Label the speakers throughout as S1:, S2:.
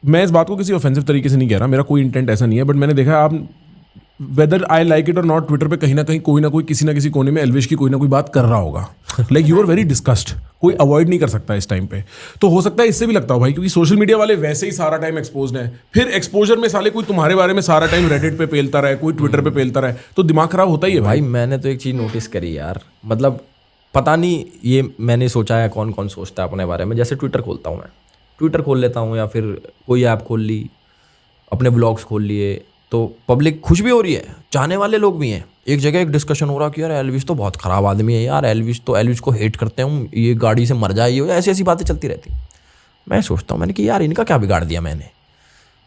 S1: मैं इस बात को किसी ऑफेंसिव तरीके से नहीं कह रहा, मेरा कोई इंटेंट ऐसा नहीं है, बट मैंने देखा आप वेदर आई लाइक इट और नॉट, ट्विटर पे कहीं ना कहीं कोई ना कोई किसी ना किसी कोने में एल्विश की कोई ना कोई बात कर रहा होगा। Like you are very discussed, कोई अवॉइड नहीं कर सकता इस टाइम पे। तो हो सकता है इससे भी लगता हो भाई, क्योंकि सोशल मीडिया वाले वैसे ही सारा टाइम एक्सपोज्ड है, फिर एक्सपोजर में साले कोई तुम्हारे बारे में सारा टाइम रेडिट पे पेलता रहे, कोई ट्विटर पे पेलता रहे, तो दिमाग खराब होता ही है
S2: भाई
S1: भाई।
S2: मैंने तो एक चीज़ नोटिस करी यार, मतलब पता नहीं ये मैंने सोचा है कौन कौन सोचता है अपने बारे में। जैसे ट्विटर खोलता हूँ मैं, ट्विटर खोल लेता हूँ या फिर कोई ऐप खोल ली, अपने ब्लॉग्स खोल लिए, तो पब्लिक खुश भी हो रही है, चाहने वाले लोग भी हैं। एक जगह एक डिस्कशन हो रहा कि यार एल्विस तो बहुत ख़राब आदमी है यार, एल्विस को हेट करते हैं, ये गाड़ी से मर जाए, ये ऐसी ऐसी बातें चलती रहती। मैं सोचता हूँ मैंने कि यार इनका क्या बिगाड़ दिया मैंने।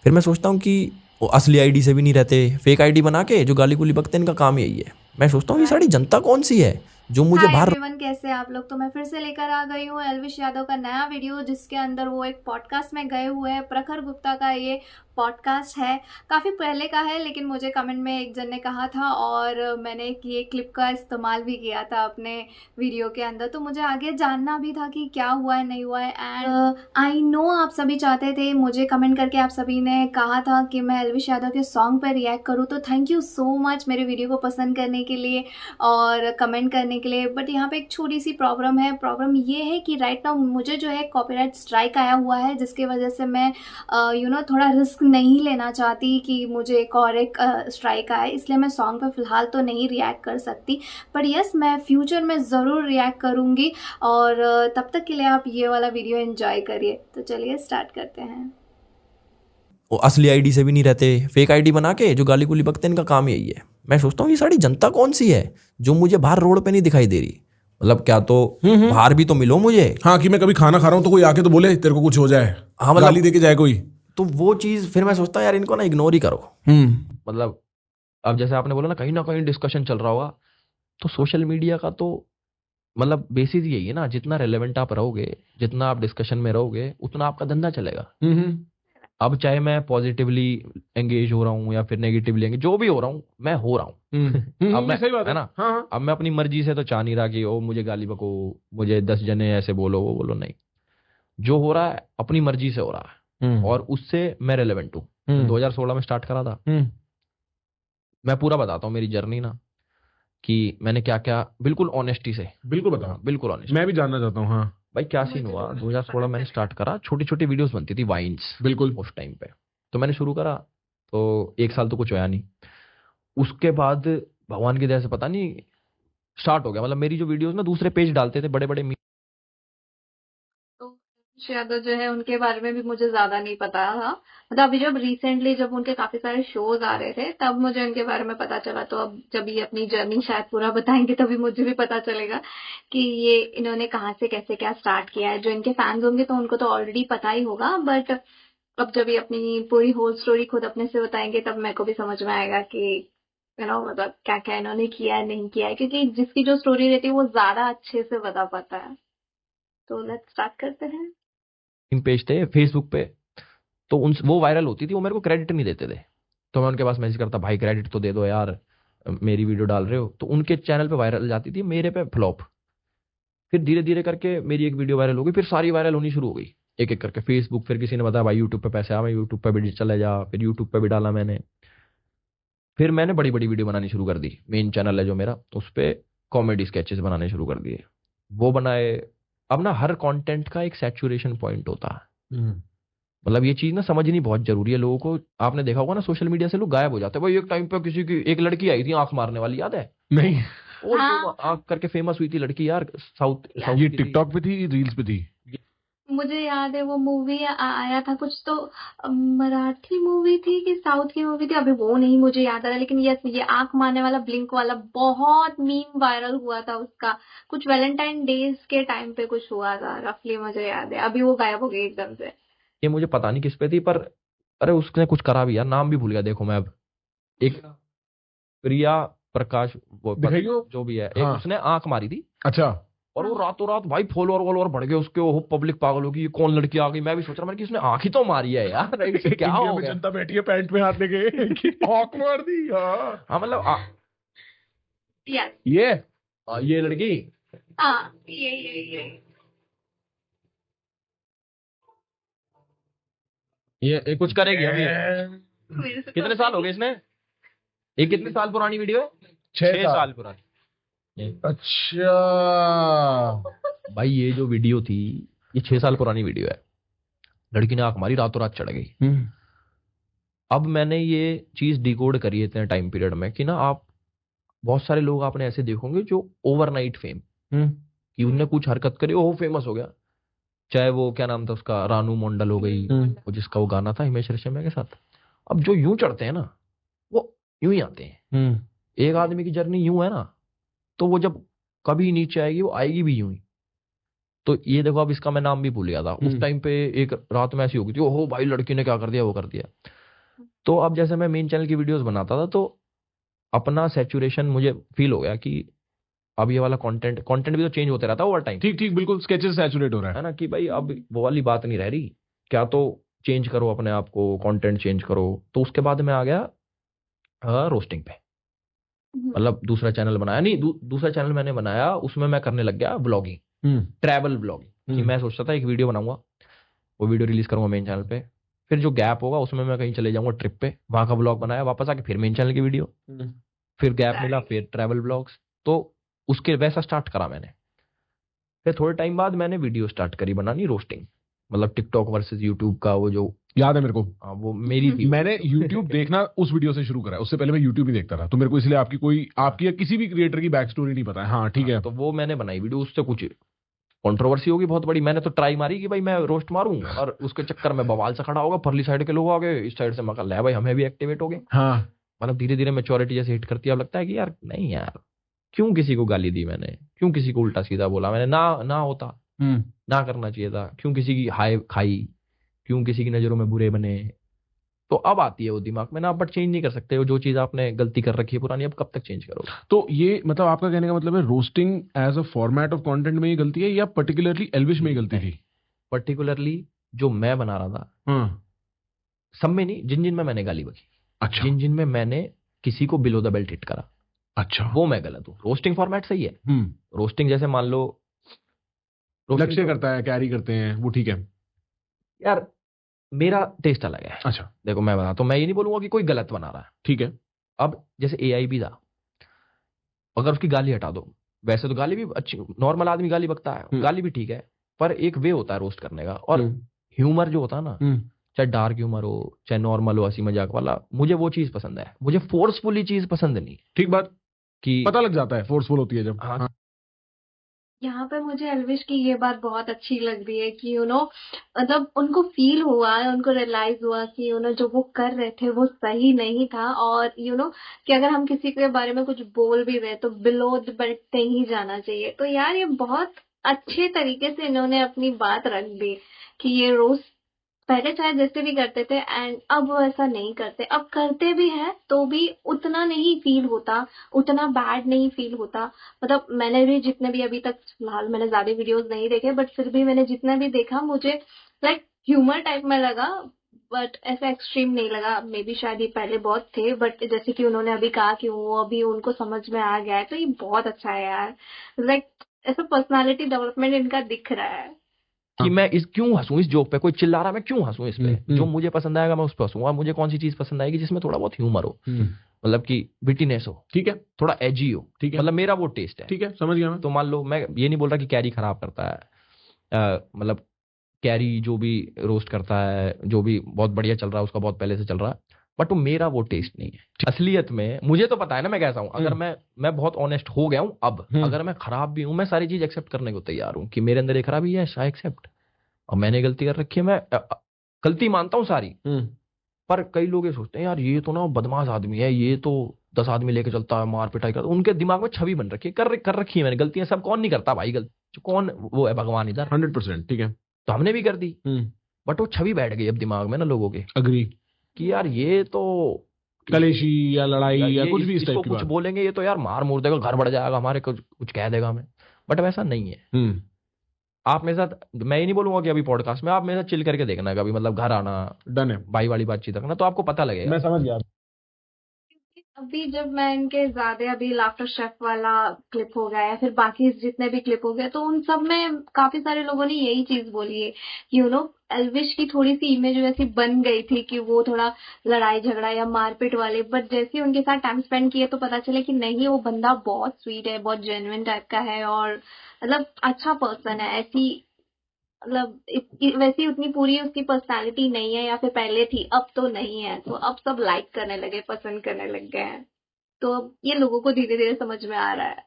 S2: फिर मैं सोचता हूँ कि वो असली आईडी से भी नहीं रहते, फेक आईडी बना के जो गाली गुली बकते हैं, इनका काम यही है। मैं सोचता हूँ ये सारी जनता कौन सी है जो मुझे
S3: हाय
S2: बाहर।
S3: एवरीवन, कैसे हैं आप लोग। तो मैं फिर से लेकर आ गई हूँ एल्विश यादव का नया वीडियो, जिसके अंदर वो एक पॉडकास्ट में गए हुए हैं। प्रखर गुप्ता का ये पॉडकास्ट है, काफ़ी पहले का है, लेकिन मुझे कमेंट में एक जन ने कहा था और मैंने ये क्लिप का इस्तेमाल भी किया था अपने वीडियो के अंदर। तो मुझे आगे जानना भी था कि क्या हुआ है नहीं हुआ है। एंड आई नो आप सभी चाहते थे, मुझे कमेंट करके आप सभी ने कहा था कि मैं एल्विश यादव के सॉन्ग पर रिएक्ट करूँ। तो थैंक यू सो मच मेरे वीडियो को पसंद करने के लिए और कमेंट करने के लिए। बट यहाँ पे एक छोटी सी प्रॉब्लम है। प्रॉब्लम ये है कि राइट नाउ मुझे जो है कॉपीराइट स्ट्राइक आया हुआ है, जिसकी वजह से मैं थोड़ा रिस्क नहीं लेना चाहती कि मुझे एक और एक स्ट्राइक आए, इसलिए मैं सॉन्ग पे फ़िलहाल तो नहीं रिएक्ट कर सकती। पर यस, मैं फ्यूचर में ज़रूर रिएक्ट करूँगी और तब तक के लिए आप ये वाला वीडियो एंजॉय करिए। तो चलिए स्टार्ट करते हैं।
S2: वो असली आईडी से भी नहीं रहते, फेक आईडी बना के जो गाली गुली बकते हैं, इनका काम यही है। मैं सोचता हूँ ये सारी जनता कौन सी है जो मुझे बाहर रोड पे नहीं दिखाई दे रही। मतलब क्या तो बाहर भी तो मिलो मुझे।
S1: हाँ, कि मैं कभी खाना खा रहा हूँ तो कोई आके तो बोले तेरे को कुछ हो जाए,
S2: हाँ, मतलब
S1: गाली दे के जाए कोई।
S2: तो वो चीज़ फिर मैं सोचता हूँ यार इनको ना इग्नोर ही करो। मतलब अब जैसे आपने बोला ना कहीं डिस्कशन चल रहा होगा, तो सोशल मीडिया का तो मतलब बेसिस यही है ना, जितना रेलेवेंट आप रहोगे, जितना आप डिस्कशन में रहोगे, उतना आपका धंधा चलेगा। अब चाहे मैं पॉजिटिवली एंगेज हो रहा हूँ या फिर नेगेटिवली एंगेज, जो भी हो रहा हूँ मैं हो रहा हूँ। अब मैं
S1: सही बात
S2: है ना,
S1: हाँ, हाँ।
S2: अब मैं अपनी मर्जी से तो चाह नहीं रहा कि ओ मुझे गाली बको, मुझे 10 जने ऐसे बोलो वो बोलो, नहीं। जो हो रहा है अपनी मर्जी से हो रहा है और उससे मैं रेलेवेंट हूँ। 2016 में स्टार्ट करा था। मैं पूरा बताता हूँ मेरी जर्नी ना, कि मैंने क्या क्या, बिल्कुल ऑनेस्टी से।
S1: बिल्कुल बताओ,
S2: बिल्कुल ऑनेस्ट
S1: मैं भी जानना चाहता हूँ। हाँ,
S2: भाई क्या सीन हुआ, 2016 मैंने स्टार्ट करा, छोटी छोटी वीडियोस बनती थी वाइन्स
S1: बिल्कुल।
S2: उस टाइम पे। तो मैंने शुरू करा, तो 1 साल तो कुछ होया नहीं। उसके बाद भगवान की दया से पता नहीं स्टार्ट हो गया। मतलब मेरी जो वीडियोस ना दूसरे पेज डालते थे बड़े बड़े।
S3: तो एल्विश यादव जो है उनके बारे में भी मुझे ज़्यादा नहीं पता था। मतलब अभी जब रिसेंटली जब उनके काफ़ी सारे शोज़ आ रहे थे, तब मुझे उनके बारे में पता चला। तो अब जब ये अपनी जर्नी शायद पूरा बताएँगे, तभी मुझे भी पता चलेगा कि ये इन्होंने कहाँ से कैसे क्या स्टार्ट किया है। जो इनके फैन्स होंगे तो उनको तो ऑलरेडी पता ही होगा, बट अब जब ये अपनी पूरी होल स्टोरी खुद अपने से बताएँगे, तब मेरे को भी समझ में आएगा कि मतलब क्या-क्या इन्होंने किया है, नहीं किया है। क्योंकि जिसकी जो स्टोरी रहती है, वो ज़्यादा अच्छे से बता पाता है। तो लेट्स स्टार्ट करते हैं।
S2: पेज थे फेसबुक पे, तो उन वो वायरल होती थी, वो मेरे को क्रेडिट नहीं देते थे। तो मैं उनके पास मैसेज करता, भाई क्रेडिट तो दे दो यार, मेरी वीडियो डाल रहे हो। तो उनके चैनल पे वायरल जाती थी, मेरे पे फ्लॉप। फिर धीरे धीरे करके मेरी एक वीडियो वायरल हो गई, फिर सारी वायरल होनी शुरू हो गई एक एक करके। फेसबुक, फिर किसी ने बताया भाई यूट्यूब पे पैसे आ, मैं यूट्यूब पे भी चले जा, फिर यूट्यूब पे भी डाला मैंने। फिर मैंने बड़ी बड़ी वीडियो बनानी शुरू कर दी। मेन चैनल है जो मेरा, उस पे कॉमेडी स्केचेस बनाने शुरू कर दिए, वो बनाए। अब ना हर कंटेंट का एक सैचुरेशन पॉइंट होता है। मतलब ये चीज ना समझनी बहुत जरूरी है लोगों को। आपने देखा होगा ना सोशल मीडिया से लोग गायब हो जाते हैं। भाई एक टाइम पे किसी की एक लड़की आई थी आंख मारने वाली, याद है?
S1: नहीं,
S2: और जो
S3: हाँ,
S2: आंख करके फेमस हुई थी लड़की यार, साउथ साउथ
S1: ये
S2: की थी।
S1: टिकटॉक पे थी, रील्स पे थी।
S3: मुझे याद है वो मूवी आया था कुछ तो, मराठी मूवी थी कि साउथ की मूवी थी, अभी वो नहीं मुझे याद आ रहा। लेकिन यस, ये आंख मारने वाला ब्लिंक वाला बहुत मीम वायरल हुआ था उसका। कुछ वैलेंटाइन डेज के टाइम पे कुछ हुआ था, रफली मुझे याद है। अभी वो गायब हो गई एकदम से।
S2: ये मुझे पता नहीं किस पे थी, पर अरे उसने कुछ करा भी यार, नाम भी भूल गया देखो मैं अब। एक प्रिया प्रकाश, वो
S1: दिखाइयो।
S2: जो भी है, एक
S1: हाँ,
S2: उसने आंख मारी थी।
S1: अच्छा।
S2: और वो रातों रात भाई फॉलोअर वॉलोअर बढ़ गए उसके, वो पब्लिक पागल होगी, ये कौन लड़की आ गई। मैं भी सोच रहा, मैंने कि उसने आंख ही तो मारी है यार, इसे क्या
S1: इंडिया
S2: हो
S1: में
S2: गया।
S1: जनता बैठी है पैंट में हाथ लेके कि आंख मार दी। हाँ,
S2: हाँ मतलब
S3: यस।
S2: ये ये लड़की।
S3: हाँ, ये
S2: ये कुछ करेगी अभी।
S3: मेरे से
S2: कितने साल हो गए इसने? ये कितने साल पुरानी वीडियो है?
S4: 6
S2: साल पुरानी।
S4: अच्छा।
S2: भाई ये जो वीडियो थी ये 6 साल पुरानी वीडियो है। लड़की ने आंख मारी, रातों रात चढ़ गई। अब मैंने ये चीज डिकोड करी है इतने टाइम पीरियड में कि ना, आप बहुत सारे लोग आपने ऐसे देखोगे जो ओवरनाइट फेम, कि उनने कुछ हरकत करी, ओह फेमस हो गया। चाहे वो क्या नाम था उसका, रानू मंडल हो गई, वो जिसका वो गाना था हिमेश रेशमिया के साथ। अब जो यूं चढ़ते हैं ना, वो यूं ही आते हैं। एक आदमी की जर्नी यूं है ना, तो वो जब कभी नीचे आएगी वो आएगी भी यूं ही। तो ये देखो, अब इसका मैं नाम भी भूल गया था उस टाइम पे। एक रात में ऐसी हो गई थी, ओहो भाई लड़की ने क्या कर दिया, वो कर दिया। तो अब जैसे मैं मेन चैनल की वीडियोस बनाता था, तो अपना सैचुरेशन मुझे फील हो गया कि अब ये वाला कंटेंट भी तो चेंज होते रहता है ओवर टाइम।
S1: ठीक ठीक, बिल्कुल स्केचेस सैचुरेट हो रहा
S2: है ना, कि भाई अब वो वाली बात नहीं रह रही, क्या तो चेंज करो अपने आप को, कंटेंट चेंज करो। तो उसके बाद मैं आ गया रोस्टिंग पे। मतलब दूसरा चैनल बनाया, नहीं दूसरा चैनल मैंने बनाया, उसमें मैं करने लग गया ब्लॉगिंग, ट्रैवल ब्लॉगिंग। कि मैं सोचता था एक वीडियो बनाऊंगा, वो वीडियो रिलीज करूंगा मेन चैनल पे, फिर जो गैप होगा उसमें मैं कहीं चले जाऊंगा ट्रिप पे, वहां का ब्लॉग बनाया, वापस आके फिर मेन चैनल की वीडियो, फिर गैप मिला, फिर ट्रैवल ब्लॉग्स। तो उसके वैसा स्टार्ट करा मैंने। फिर थोड़े टाइम बाद मैंने वीडियो स्टार्ट करी बनानी रोस्टिंग, मतलब टिकटॉक वर्सेस यूट्यूब का, वो जो
S1: याद है मेरे को।
S2: हाँ, वो मेरी थी।
S1: मैंने YouTube देखना उस वीडियो से शुरू करा, उससे पहले मैं YouTube ही देखता था, तो मेरे को इसलिए आपकी या किसी भी क्रिएटर की बैक स्टोरी नहीं पता है। हाँ ठीक है।
S2: तो वो मैंने बनाई वीडियो, उससे कुछ कंट्रोवर्सी होगी बहुत बड़ी। मैंने तो ट्राई मारी कि भाई मैं रोस्ट मारूं, और उसके चक्कर में बवाल से खड़ा होगा, परली साइड के लोग आ गए, इस साइड से मैं ले भाई हमें भी एक्टिवेट हो गए।
S1: हाँ,
S2: मतलब धीरे धीरे मैच्योरिटी जैसे हिट करती है, अब लगता है कि यार नहीं यार, क्यों किसी को गाली दी मैंने, क्यों किसी को उल्टा सीधा बोला मैंने, ना होता, ना करना चाहिए था, क्यों किसी की हाय खाई, क्यों किसी की नजरों में बुरे बने। तो अब आती है वो दिमाग में ना, बट चेंज नहीं कर सकते हो जो चीज आपने गलती कर रखी है पुरानी, अब कब तक चेंज करोगे।
S1: तो ये मतलब आपका कहने का मतलब है roasting as a format of content में ये गलती है, या पर्टिकुलरली एल्विश में ही गलती थी?
S2: पर्टिकुलरली जो मैं बना रहा था,
S1: हाँ,
S2: सब में नहीं, जिन जिन में मैंने गाली बकी,
S1: अच्छा
S2: जिन जिन में मैंने किसी को बिलो द बेल्ट हिट करा,
S1: अच्छा,
S2: वो मैं गलत हूँ। रोस्टिंग फॉर्मेट सही है। रोस्टिंग जैसे मान लो
S1: लक्ष्य करता है, कैरी करते हैं, वो ठीक है
S2: यार, मेरा टेस्ट अलग है।
S1: अच्छा
S2: देखो मैं बता, तो मैं ये नहीं बोलूंगा कि कोई गलत बना रहा है।
S1: ठीक है।
S2: अब जैसे एआई भी था, अगर उसकी गाली हटा दो, वैसे तो गाली भी अच्छी, नॉर्मल आदमी गाली बकता है, गाली भी ठीक है, पर एक वे होता है रोस्ट करने का। और ह्यूमर जो होता है ना, चाहे डार्क ह्यूमर हो, चाहे नॉर्मल हो, हंसी मजाक वाला, मुझे वो चीज पसंद है। मुझे फोर्सफुली चीज पसंद नहीं।
S1: ठीक बात,
S2: कि
S1: पता लग जाता है फोर्सफुल होती है जब।
S2: हाँ।
S3: यहाँ पे मुझे एल्विश की ये बात बहुत अच्छी लग रही है कि मतलब उनको फील हुआ, उनको रियलाइज हुआ कि जो वो कर रहे थे वो सही नहीं था, और कि अगर हम किसी के बारे में कुछ बोल भी रहे तो बिलो द बेल्ट नहीं जाना चाहिए। तो यार ये बहुत अच्छे तरीके से इन्होंने अपनी बात रख दी कि ये रोज पहले चाहे जैसे भी करते थे, एंड अब वो ऐसा नहीं करते। अब करते भी है तो भी उतना नहीं फील होता, उतना बैड नहीं फील होता। मतलब मैंने भी जितने भी अभी तक, फिलहाल मैंने ज्यादा वीडियोस नहीं देखे, बट फिर भी मैंने जितना भी देखा मुझे लाइक ह्यूमर टाइप में लगा, बट ऐसा एक्सट्रीम नहीं लगा। मे बी शायद ये पहले बहुत थे, बट जैसे कि उन्होंने अभी कहा कि वो अभी उनको समझ में आ गया है, तो ये बहुत अच्छा है यार। लाइक ऐसा पर्सनालिटी डेवलपमेंट इनका दिख रहा है
S2: कि मैं क्यों हंसूं इस जोक पे, कोई चिल्ला रहा मैं क्यों हंसूं इस पे। जो मुझे पसंद आएगा मैं उस पर हंसूंगा। मुझे कौन सी चीज पसंद आएगी जिसमें थोड़ा बहुत ह्यूमर हो, मतलब कि विटीनेस हो,
S1: ठीक है,
S2: थोड़ा एजी हो,
S1: ठीक है,
S2: मतलब मेरा वो टेस्ट है।
S1: ठीक है, समझ गया मैं।
S2: तो मान लो, मैं ये नहीं बोल रहा कि कैरी खराब करता है, मतलब कैरी जो भी रोस्ट करता है, जो भी बहुत बढ़िया चल रहा है उसका, बहुत पहले से चल रहा है, बट वो मेरा वो टेस्ट नहीं है। असलियत में मुझे तो पता है ना मैं कैसा हूं। अगर मैं बहुत ऑनेस्ट हो गया हूं, अब अगर मैं खराब भी हूं, मैं सारी चीज एक्सेप्ट करने को तैयार हूं कि मेरे अंदर एक खराबी है, आई एक्सेप्ट। और मैंने गलती कर रखी है, मैं गलती मानता हूँ सारी। पर कई लोग ये सोचते हैं यार ये तो ना बदमाश आदमी है, ये तो 10 आदमी लेके चलता है, मार पिटाई करता है। उनके दिमाग में छवि बन रखी है, कर रखी है मैंने गलतियां। सब कौन नहीं करता भाई गलती, कौन वो है भगवान इधर।
S1: 100% ठीक है।
S2: तो हमने भी कर दी, बट वो छवि बैठ गई अब दिमाग में ना लोगों के,
S1: अग्री,
S2: कि यार ये तो
S1: कलेशी या लड़ाई या कुछ भी इस टाइप
S2: इसको
S1: की
S2: कुछ
S1: बात।
S2: बोलेंगे ये तो यार मार मूर देगा, घर बढ़ जाएगा हमारे, कुछ कह देगा हमें। बट वैसा नहीं है। आप मेरे साथ, मैं ये नहीं बोलूंगा कि अभी पॉडकास्ट में, आप मेरे साथ चिल करके देखना कभी, मतलब घर आना,
S1: डन है,
S2: भाई वाली बातचीत रखना, तो आपको पता लगेगा।
S1: मैं समझ गया।
S3: अभी जब मैं इनके ज्यादा अभी लाफ्टर शेफ वाला क्लिप हो गया या फिर बाकी जितने भी क्लिप हो गए तो उन सब में काफी सारे लोगों ने यही चीज बोली है कि एल्विश की थोड़ी सी इमेज वैसी बन गई थी कि वो थोड़ा लड़ाई झगड़ा या मारपीट वाले, बट जैसे ही उनके साथ टाइम स्पेंड किए तो पता चले कि नहीं, वो बंदा बहुत स्वीट है, बहुत जेन्युइन टाइप का है और मतलब अच्छा पर्सन है। ऐसी मतलब वैसी उतनी पूरी उसकी पर्सनालिटी नहीं है, या फिर पहले थी अब तो नहीं है, तो अब सब लाइक करने लगे, पसंद करने लग गए हैं। तो अब ये लोगों को धीरे धीरे समझ में आ रहा है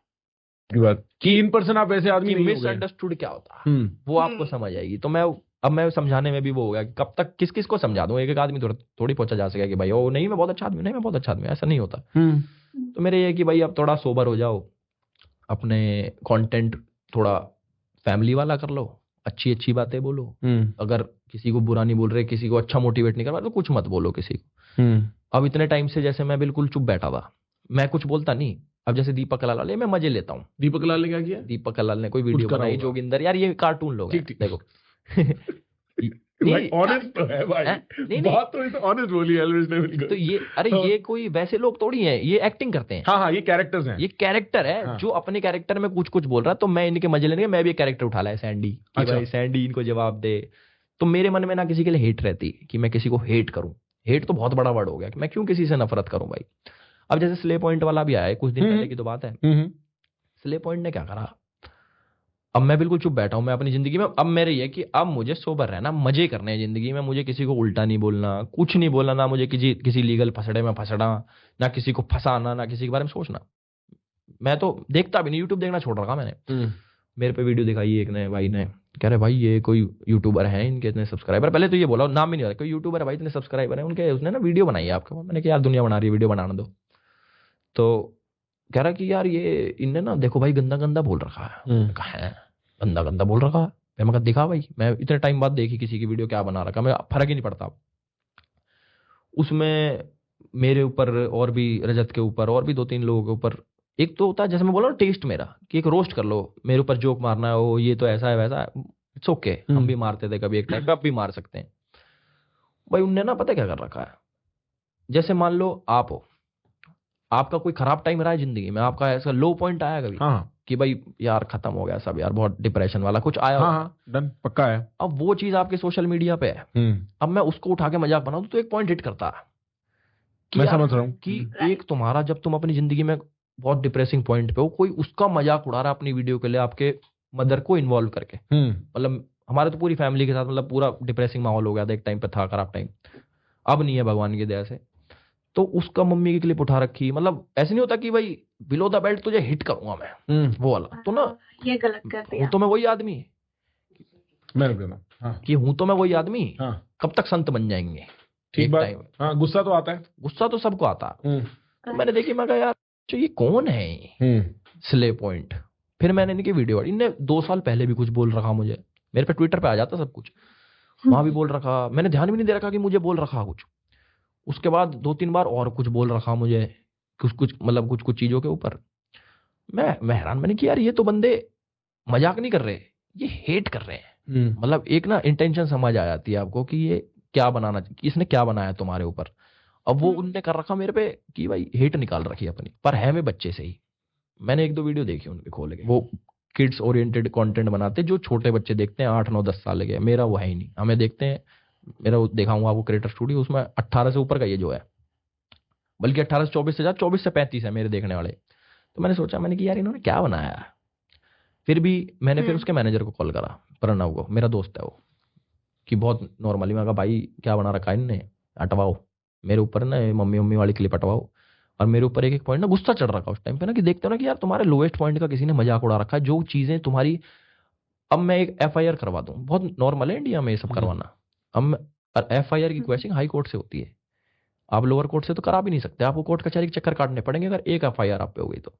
S1: की बात कि इन पर्सन आप ऐसे आदमी
S2: कि
S1: नहीं हो गए।
S2: मिसअंडरस्टूड क्या होता है वो आपको समझ आएगी। तो मैं समझाने में भी वो हो गया कि कब तक किस किस को समझा दूं। एक एक आदमी थोड़ी पहुंचा जा सकेगा कि भाई ओ नहीं मैं बहुत अच्छा आदमी, नहीं मैं बहुत अच्छा आदमी, ऐसा नहीं होता। तो मेरे ये है कि भाई अब थोड़ा सोबर हो जाओ, अपने कंटेंट थोड़ा फैमिली वाला कर लो, अच्छी अच्छी बातें बोलो। अगर किसी को बुरा नहीं बोल रहे, किसी को अच्छा मोटिवेट नहीं कर रहा तो कुछ मत बोलो किसी को। अब इतने टाइम से जैसे मैं बिल्कुल चुप बैठा था, मैं कुछ बोलता नहीं। अब जैसे दीपक कलाल वाले मैं मजे लेता हूँ।
S1: दीपक कलाल ने क्या किया?
S2: दीपक कलाल ने कोई वीडियो बनाई, जोगिंदर, यार ये कार्टून लोग हैं, देखो
S1: भाई ऑनेस्ट तो है भाई,
S2: नहीं
S1: बात तो इसे ऑनेस्ट बोली एल्विश ने बिल्कुल।
S2: तो ये अरे ये कोई वैसे लोग थोड़ी हैं, ये एक्टिंग करते हैं।
S1: हाँ ये कैरेक्टर्स हैं,
S2: ये कैरेक्टर है।
S1: हाँ।
S2: जो अपने कैरेक्टर में कुछ कुछ बोल रहा है, तो मैं इनके मजे लेने के मैं भी एक कैरेक्टर उठा लाया सैंडी, कि भाई सैंडी इनको जवाब दे। तो मेरे मन में ना किसी के लिए हेट रहती कि मैं किसी को हेट करूं। हेट तो बहुत बड़ा वर्ड हो गया कि मैं क्यों किसी से नफरत करूं भाई। अब जैसे स्ले पॉइंट वाला भी आया है, कुछ दिन पहले की तो बात है। स्ले पॉइंट ने क्या करा, अब मैं बिल्कुल चुप बैठा हूं मैं अपनी जिंदगी में। अब मेरे ये कि अब मुझे सोबर रहना, मजे करने हैं जिंदगी में। मुझे किसी को उल्टा नहीं बोलना, कुछ नहीं बोलना, ना मुझे किसी लीगल फसड़े में फंसना, ना किसी को फंसाना, ना किसी के बारे में सोचना। मैं तो देखता भी नहीं, यूट्यूब देखना छोड़ रखा मैंने। मेरे पे वीडियो दिखाई एक ने भाई ने, कह रहे भाई ये कोई यूट्यूबर है, इनके इतने सब्सक्राइबर। पहले तो ये बोला, नाम ही नहीं आ रहा, कोई यूट्यूबर है भाई इतने सब्सक्राइबर है उनके, उसने ना वीडियो बनाई है आपको। मैंने कहा यार दुनिया बना रही है, वीडियो बनाने दो। तो कह रहा कि यार ये इनने ना देखो भाई गंदा गंदा बोल रखा है। कहा है गंदा गंदा बोल रखा है? मैं कहा दिखा भाई, मैं इतने टाइम बाद देखी किसी की वीडियो क्या बना रखा, मैं फर्क ही नहीं पड़ता। उसमें मेरे ऊपर और भी रजत के ऊपर और भी 2-3 लोगों के ऊपर, एक तो होता है जैसे मैं बोला ना टेस्ट मेरा कि एक रोस्ट कर लो, मेरे ऊपर जोक मारना है, वो ये तो ऐसा है वैसा है, इट्स ओके। हम भी मारते थे कभी एक टाइम पे, अब भी मार सकते हैं भाई। उनने ना पता क्या कर रखा है, जैसे मान लो आप हो, आपका कोई खराब टाइम रहा है जिंदगी में, आपका ऐसा लो पॉइंट आया कभी कि भाई यार खत्म हो गया सब, यार बहुत डिप्रेशन वाला कुछ आया,
S1: डन पक्का है।
S2: अब वो चीज आपके सोशल मीडिया पे है, अब मैं उसको उठा के मजाक बनाऊं तो एक पॉइंट हिट करता है
S1: मैं समझ रहा हूं
S2: कि एक तुम्हारा, जब तुम अपनी जिंदगी में बहुत डिप्रेसिंग पॉइंट पे हो, कोई उसका मजाक उड़ा रहा है अपनी वीडियो के लिए, आपके मदर को इन्वॉल्व करके। मतलब हमारे तो पूरी फैमिली के साथ मतलब पूरा डिप्रेसिंग माहौल हो गया था, एक टाइम पे था खराब टाइम, अब नहीं है भगवान की दया से। तो उसका मम्मी की क्लिप उठा रखी, मतलब ऐसे नहीं होता कि भाई बिलो द बेल्ट तुझे हिट करूंगा मैं, वो वाला तो ना
S3: ये गलत कर दिया।
S2: हूं तो मैं वही आदमी,
S1: मैं कहना
S2: कि हूं तो मैं वही आदमी, कब तक संत बन जाएंगे।
S1: ठीक बात। गुस्सा तो आता है,
S2: गुस्सा तो सबको आता है। तो मैंने देखी, मैं कहा यार ये कौन है स्ले पॉइंट। फिर मैंने इनकी वीडियो, इनने 2 साल पहले भी कुछ बोल रखा मुझे, मेरे पे ट्विटर पे आ जाता सब कुछ, वहां भी बोल रखा, मैंने ध्यान भी नहीं दे रखा कि मुझे बोल रखा कुछ। उसके बाद 2-3 बार और कुछ बोल रखा मुझे, कुछ मतलब कुछ चीजों के ऊपर। मैं हैरान, मैंने कि यार ये तो बंदे मजाक नहीं कर रहे, ये हेट कर रहे हैं। मतलब एक ना इंटेंशन समझ आ जाती है आपको कि ये क्या बनाना, इसने क्या बनाया तुम्हारे ऊपर। अब वो उनने कर रखा मेरे पे कि भाई हेट निकाल रखी अपनी, पर है मैं बच्चे से ही। मैंने 1-2 वीडियो देखी उनके खोल के, वो किड्स ओरिएंटेड कंटेंट बनाते जो छोटे बच्चे देखते हैं, 8-9-10 साल के। मेरा वो है ही नहीं, हमें देखते हैं, मेरा दिखाऊंगा आपको क्रिएटर स्टूडियो, उसमें 18 से ऊपर का ये जो है, बल्कि 18 से 24 से ज्यादा, 24 से 35 है मेरे देखने वाले। तो मैंने सोचा, मैंने कि यार इन्होंने क्या बनाया। फिर भी मैंने फिर उसके मैनेजर को कॉल करा, प्रणव को, मेरा दोस्त है वो, कि बहुत नॉर्मली मैं कहा भाई क्या बना रखा है इनने, हटवाओ मेरे ऊपर ना मम्मी वाली क्लिप हटवाओ। और मेरे ऊपर एक पॉइंट ना गुस्सा चढ़ रखा उस टाइम पे ना, कि देखते हो ना कि यार तुम्हारे लोएस्ट पॉइंट का किसी ने मजाक उड़ा रखा है, जो चीजें तुम्हारी। अब मैं एक FIR करवा दूं, बहुत नॉर्मल है इंडिया में ये सब करवाना। अब FIR की क्वेश्चन हाई कोर्ट से होती है, आप लोअर कोर्ट से तो करा भी नहीं सकते, आपको कोर्ट कचहरी के चक्कर काटने पड़ेंगे अगर एक FIR आप पे हो गई तो।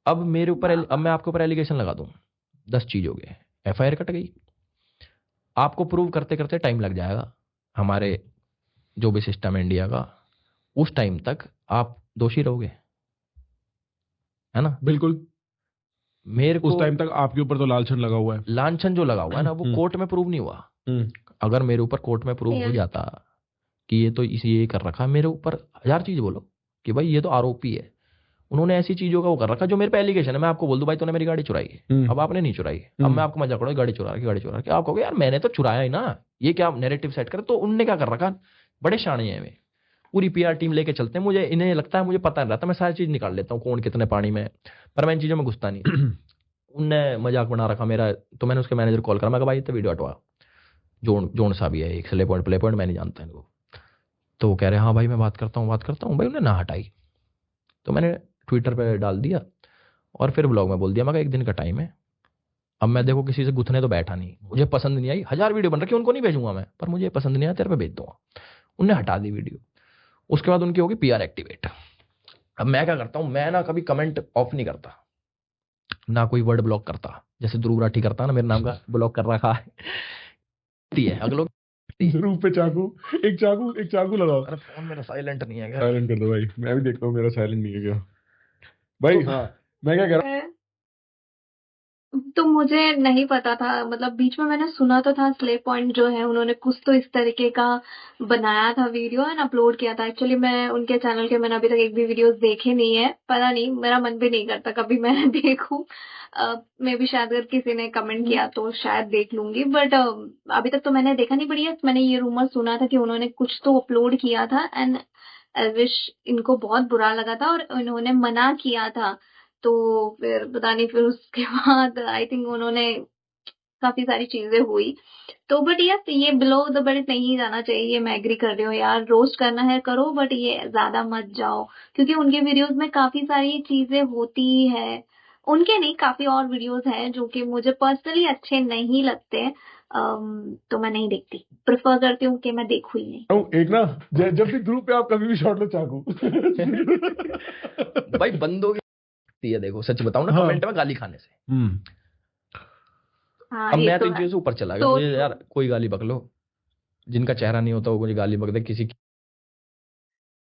S2: अब मेरे ऊपर, अब मैं आपके ऊपर एलिगेशन लगा दूं 10 चीजों के, FIR कट गई, आपको प्रूव करते करते टाइम लग जाएगा। हमारे जो भी सिस्टम है इंडिया का, उस टाइम तक आप दोषी रहोगे, है ना।
S1: बिल्कुल,
S2: मेरे को
S1: उस टाइम तक आपके ऊपर तो लालछन लगा हुआ है,
S2: लांछन जो लगा हुआ है ना, वो कोर्ट में प्रूव नहीं हुआ। अगर मेरे ऊपर कोर्ट में प्रूव हो जाता कि ये तो इसी ये कर रखा है, मेरे ऊपर 1000 चीज बोलो कि भाई ये तो आरोपी है। उन्होंने ऐसी चीजों का वो कर रखा जो मेरे पे एलिगेशन है। मैं आपको बोल दूं भाई तूने मेरी गाड़ी चुराई है, अब आपने नहीं चुराई है, अब मैं आपको मजाक करूँ गाड़ी चुरा के आप कहोगे यार मैंने तो चुराया ही ना, ये क्या नैरेटिव सेट करे। तो उनने क्या कर रखा, बड़े शाणे हैं वे, पूरी पीआर टीम लेके चलते हैं। मुझे इन्हें लगता है मुझे पता नहीं रहता, मैं सारी चीज निकाल लेता हूँ कौन कितने पानी में, पर मैं इन चीजों में घुसता नहीं। उनने मजाक बना रखा मेरा, तो मैंने उसके मैनेजर कॉल करा, मैं कहा भाई तो वीडियो हटवा, जोन सा भी है एक स्ले पॉइंट प्ले पॉइंट, मैं नहीं जानता इनको। तो वो कह रहे हाँ भाई मैं बात करता हूँ भाई। उन्हें ना हटाई तो मैंने ट्विटर पे डाल दिया और फिर ब्लॉग में बोल दिया, मैं कहा एक दिन का टाइम है, अब मैं देखो किसी से गुथने तो बैठा नहीं, मुझे पसंद नहीं आई, 1000 वीडियो बन रखी उनको नहीं भेजूंगा मैं, पर मुझे पसंद नहीं आया तेरे पे भेज दूंगा। उनने हटा दी वीडियो। उसके बाद उनकी होगी पीआर एक्टिवेट। अब मैं क्या करता हूँ, मैं ना कभी कमेंट ऑफ नहीं करता, ना कोई वर्ड ब्लॉक करता, जैसे ध्रुव राठी करता ना, मेरे नाम का ब्लॉक कर रखा है अगलों।
S1: ध्रुव पे चाकू, एक चाकू लगाओ।
S2: अरे फोन मेरा साइलेंट नहीं है क्या?
S1: साइलेंट कर दो भाई, मैं भी देखता हूँ मेरा साइलेंट नहीं है क्या भाई। हाँ मैं क्या कह रहा
S3: तो मुझे नहीं पता था, मतलब बीच में मैंने सुना तो था स्ले पॉइंट जो है उन्होंने कुछ तो इस तरीके का बनाया था वीडियो एंड अपलोड किया था। एक्चुअली मैं उनके चैनल के मैंने अभी तक एक भी वीडियोस देखे नहीं है, पता नहीं मेरा मन भी नहीं करता कभी मैं देखूं। मे भी शायद अगर किसी ने कमेंट किया तो शायद देख लूंगी, बट अभी तक तो मैंने देखा नहीं। बढ़िया, मैंने ये रूमर सुना था कि उन्होंने कुछ तो अपलोड किया था एंड एल्विश इनको बहुत बुरा लगा था और इन्होंने मना किया था। तो फिर पता नहीं, फिर उसके बाद आई थिंक उन्होंने काफी सारी चीजें हुई। तो बट यस, ये बिलो द बेल्ट नहीं जाना चाहिए, ये मैं एग्री कर रही हूँ यार। रोस्ट करना है करो, बट ये ज्यादा मत जाओ, क्योंकि उनके वीडियोस में काफी सारी चीजें होती है। उनके नहीं, काफी और वीडियोस हैं जो कि मुझे पर्सनली अच्छे नहीं लगते। तो मैं नहीं देखती, प्रेफर करती हूँ कि मैं देखूं ही नहीं।
S1: हूँ एक ना, जब भी ग्रुप पे आप कभी भी शॉट लो चाकू।
S2: भाई बंदों की है, देखो सच बताऊं ना,
S1: हाँ।
S2: कमेंट में गाली खाने से।
S3: हाँ,
S2: अब
S3: ये
S2: मैं तो
S3: तो
S2: इन
S3: है।
S2: चीजों से ऊपर चला गया,
S3: तो
S2: मुझे यार कोई गाली बक लो, जिनका चेहरा नहीं होता वो मुझे गाली बक दे किसी की।